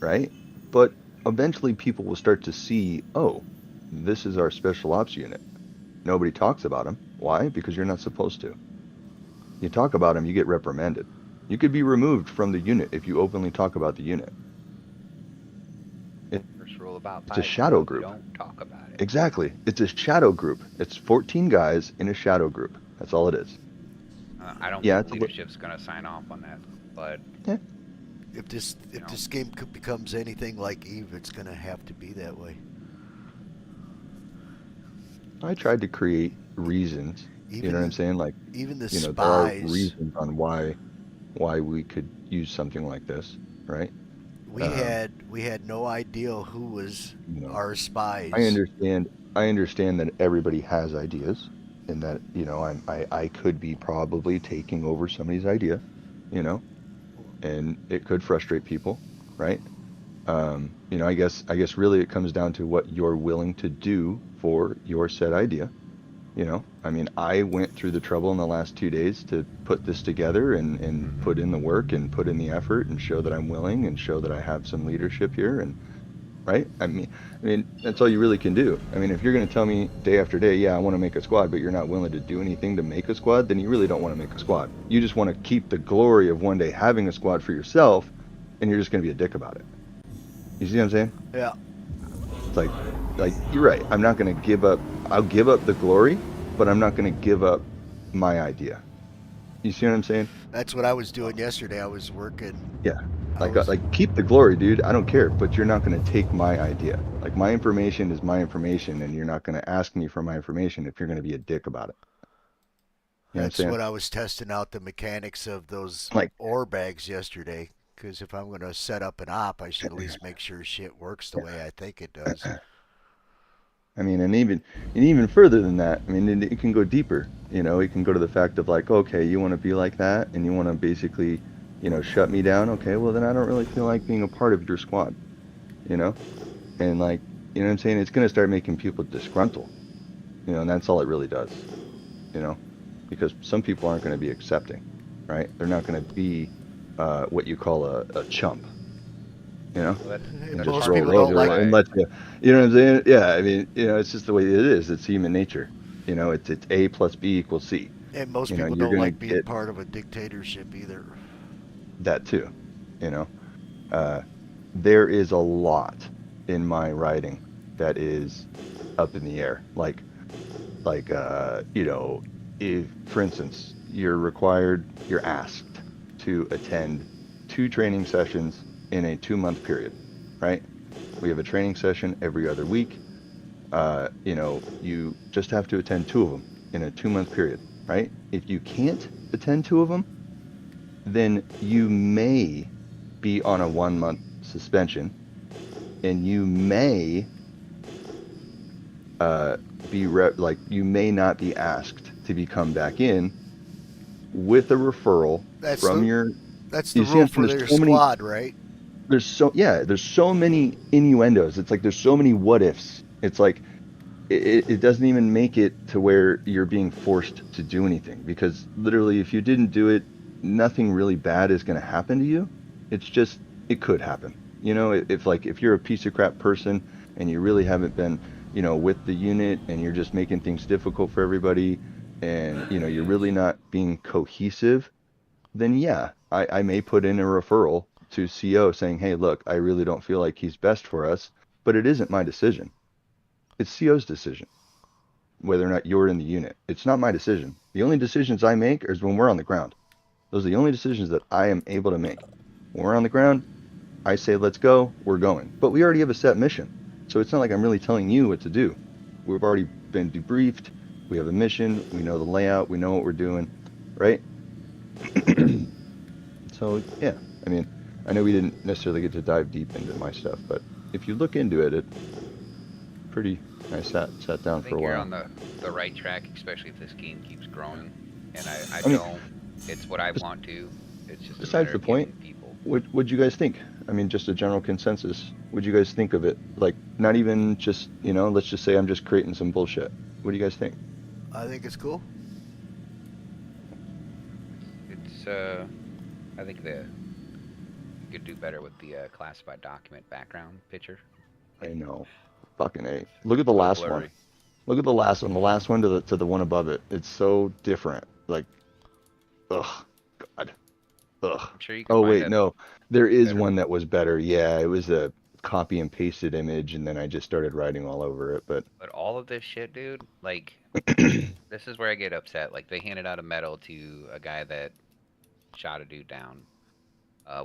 right? But eventually people will start to see, oh, this is our special ops unit. Nobody talks about them. Why? Because you're not supposed to. You talk about them, you get reprimanded. You could be removed from the unit if you openly talk about the unit. First rule about It's a fighting: shadow you group. don't talk about it. Exactly. It's a shadow group. It's 14 guys in a shadow group. That's all it is. I don't Yeah, think it's a little. leadership's gonna sign off on that, but Yeah. If this you if know, this game becomes anything like Eve, it's gonna have to be that way. I tried to create reasons. You know Even what I'm the saying? Like, even the there are spies. reasons on why we could use something like this, right? We had no idea who was You know, our I spies. understand. I understand that everybody has ideas, and that I could be probably taking over somebody's idea, you know, and it could frustrate people, right? I guess really it comes down to what you're willing to do for your said idea. I mean, I went through the trouble in the last 2 days to put this together and put in the work and put in the effort and show that I'm willing and show that I have some leadership here and right? I mean that's all you really can do. I mean, if you're going to tell me day after day, yeah, I want to make a squad, but you're not willing to do anything to make a squad, then you really don't want to make a squad. You just want to keep the glory of one day having a squad for yourself, and you're just going to be a dick about it. You see what I'm saying? Yeah, It's like you're right. I'm not going to give up. I'll give up the glory, but I'm not going to give up my idea. You see what I'm saying? that's what I was doing yesterday. I was working. Yeah. I was Like keep the glory, dude. I don't care, but you're not going to take my idea. Like my information is my information, and you're not going to ask me for my information if you're going to be a dick about it. You know what I'm That's saying? what I was testing out the mechanics of those Like, ore bags yesterday. Because if I'm going to set up an op, I should at least make sure shit works the way I think it does. I mean, and even further than that, I mean, it can go deeper. It can go to the fact of like, okay, you want to be like that, and you want to basically, shut me down. Okay, well then I don't really feel like being a part of your squad. You know, and like, you know what I'm saying? It's going to start making people disgruntled. And that's all it really does. You know, because some people aren't going to be accepting. right? They're not going to be what you call a chump, you know, Well, And and that's just most part of people the roll don't reason over like. and why. let you, you know what I'm saying? Yeah, I mean, it's just the way it is. It's human nature. It's A plus B equals C. And most people You're don't gonna like being get part of a dictatorship either. that too. You know, uh, there is a lot in my writing that is up in the air. If, for instance, you're asked to attend 2 training sessions in a 2-month period, right? We have a training session every other week. You just have to attend 2 of them in a 2-month period, right? If you can't attend 2 of them, then you may be on a 1-month suspension, and you may uh, you may not be asked to be come back in with a referral That's from the your. that's the You see, rule what I'm saying? for their squad, right? There's so many innuendos. It's like there's so many what ifs. It's like it doesn't even make it to where you're being forced to do anything, because literally if you didn't do it, nothing really bad is going to happen to you. It's just it could happen. If you're a piece of crap person and you really haven't been, with the unit, and you're just making things difficult for everybody, and you're really not being cohesive, then yeah, I may put in a referral to CO saying, hey, look, I really don't feel like he's best for us, but it isn't my decision. It's CO's decision whether or not you're in the unit. It's not my decision. The only decisions I make is when we're on the ground. Those are the only decisions that I am able to make. When we're on the ground, I say, let's go, we're going. But we already have a set mission. So it's not like I'm really telling you what to do. We've already been debriefed. We have a mission. We know the layout. We know what we're doing, right? So, yeah. I mean, I know we didn't necessarily get to dive deep into my stuff, but if you look into it, it's pretty. I sat I down for think a you're while. on the right track, especially if this game keeps growing. And I I mean, don't. It's what I want to. It's just a besides matter the of point, getting people. what'd you guys think? I mean, just a general consensus. What'd you guys think of it? Like, not even just, let's just say I'm just creating some bullshit. What do you guys think? I think it's cool. It's I think you could do better with the classified document background picture. I know. Fucking A. Look at the It's a little last one. blurry. Look at the last one. The last one to the one above it. It's so different. Like, ugh, God, ugh. I'm sure you can Oh find wait, a no. There is better one one. that was better. Yeah, it was a copy and pasted image, and then I just started writing all over it. But But all of this shit, dude, like this is where I get upset. Like they handed out a medal to a guy that shot a dude down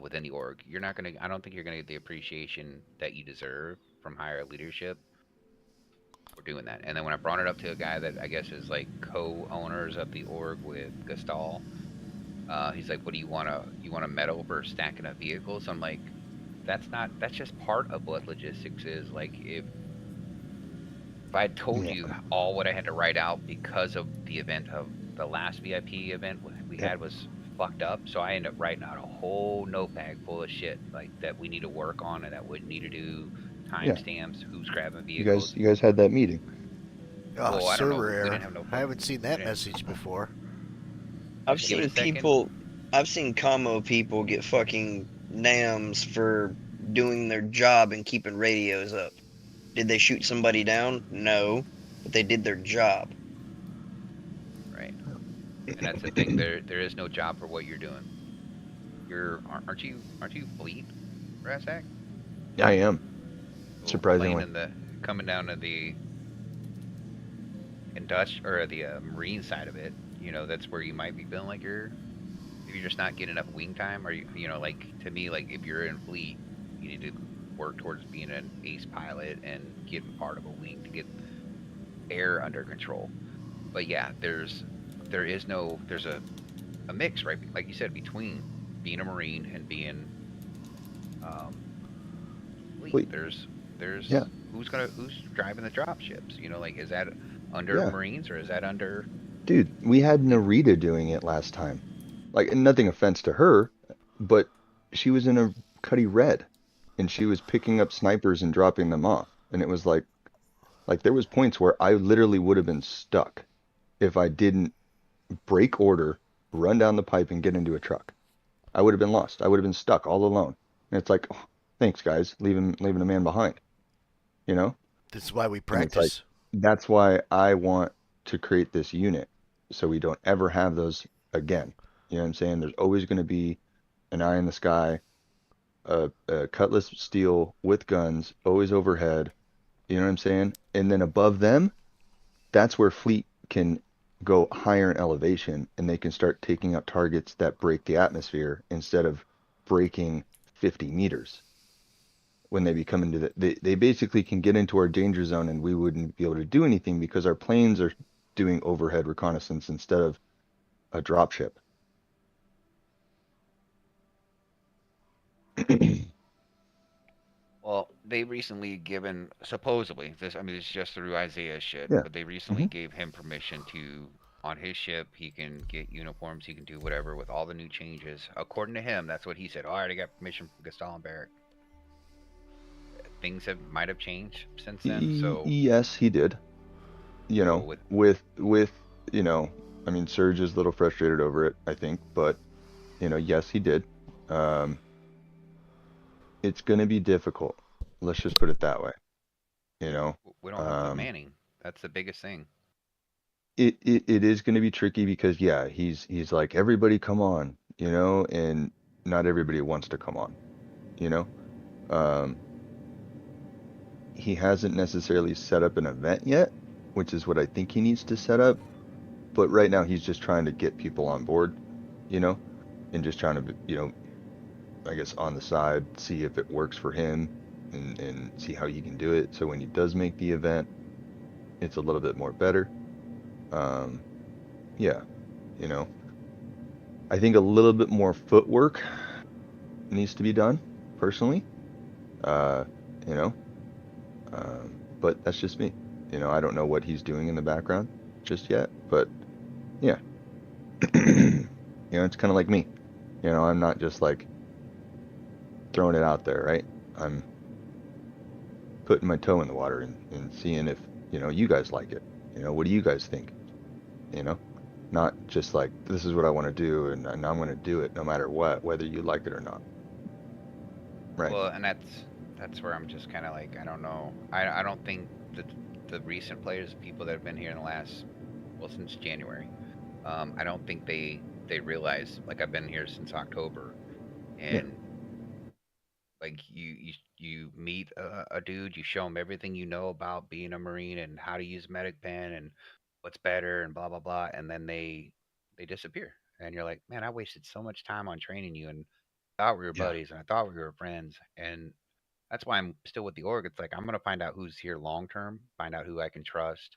within the org. You're not gonna. I don't think you're gonna get the appreciation that you deserve from higher leadership for doing that. And then when I brought it up to a guy that I guess is like co-owners of the org with Gastal, he's like, "What do you want to? You want a medal for stacking up vehicles?" I'm like, "That's not. That's just part of what logistics is. Like if I had told yeah, you all what I had to write out because of the event of the last VIP event we yeah, had was fucked up, so I ended up writing out a whole notepad full of shit like that we need to work on and that we need to do yeah. timestamps, who's grabbing You guys, vehicles. you guys had that meeting. Oh, Well, I don't server know. We didn't error. have no I haven't seen we that didn't. message before. I've Just give me a seen second. people, I've seen commo people get fucking nams for doing their job and keeping radios up. Did they shoot somebody down? No, but they did their job. Right, and that's the thing. There is no job for what you're doing. Aren't you fleet, Rasak? I am, Well, playing surprisingly. in the coming down to the industrial or the marine side of it, that's where you might be feeling like if you're just not getting enough wing time, or like to me, like if you're in fleet, you need to work towards being an ace pilot and getting part of a wing to get air under control. But yeah, there's a mix, right? Like you said, between being a marine and being um, fleet. Wait, There's yeah, who's driving the drop ships? Like is that under yeah, Marines or is that under dude. We had fleet? Narita doing it last time. Like, and nothing offense to her, but she was in a Cuddy Red, and she was picking up snipers and dropping them off, and it was like there was points where I literally would have been stuck if I didn't break order, run down the pipe and get into a truck. I would have been lost. I would have been stuck all alone. And it's like, oh, thanks guys, leaving a man behind, you know? This is why we And it's like, practice. that's why I want to create this unit so we don't ever have those again. You know what I'm saying? There's always going to be an eye in the sky, a cutlass steel with guns, always overhead. You know what I'm saying? And then above them, that's where fleet can go higher in elevation and they can start taking out targets that break the atmosphere instead of breaking 50 meters. When they become into they basically can get into our danger zone and we wouldn't be able to do anything because our planes are doing overhead reconnaissance instead of a dropship. Well, they recently given supposedly this. I mean, it's just through Isaiah's shit, Yeah. but they recently Hmm. gave him permission to on his ship. He can get uniforms. He can do whatever with all the new changes. According to him, that's what he said. Oh, I already got permission from Gaston Barrick. Things have might have changed since then. So Yes, he did. You so know, with with you know, I mean, Serge is a little frustrated over it, I think, but yes, he did. Um, it's going to be difficult. Let's just put it that way. You know, we don't have enough um, manning. That's the biggest thing. it is going to be tricky because yeah, he's like everybody come on, and not everybody wants to come on, you know. Um, he hasn't necessarily set up an event yet, which is what I think he needs to set up. But right now he's just trying to get people on board, you know, and just trying to, I guess on the side see if it works for him and see how he can do it. So when he does make the event, it's a little bit more better. Um, yeah, you know. I think a little bit more footwork needs to be done, personally. Uh, you know, but that's just me. I don't know what he's doing in the background just yet, but yeah. It's kind of like me. I'm not just like throwing it out there, right? I'm putting my toe in the water and seeing if, you guys like it. What do you guys think? You know, not just like this is what I want to do and I'm going to do it no matter what, whether you like it or not. Right. Well, and that's where I'm just kind of like I don't know. I don't think the recent players, people that have been here in the last well since January, I don't think they realize like I've been here since October, Yeah. and like you meet a dude, you show him everything you know about being a Marine and how to use medic pen and what's better and blah blah blah, and then they disappear, and you're like, man, I wasted so much time on training you and thought we were Yeah. buddies and I thought we were friends, and that's why I'm still with the org. It's like I'm gonna find out who's here long term, find out who I can trust,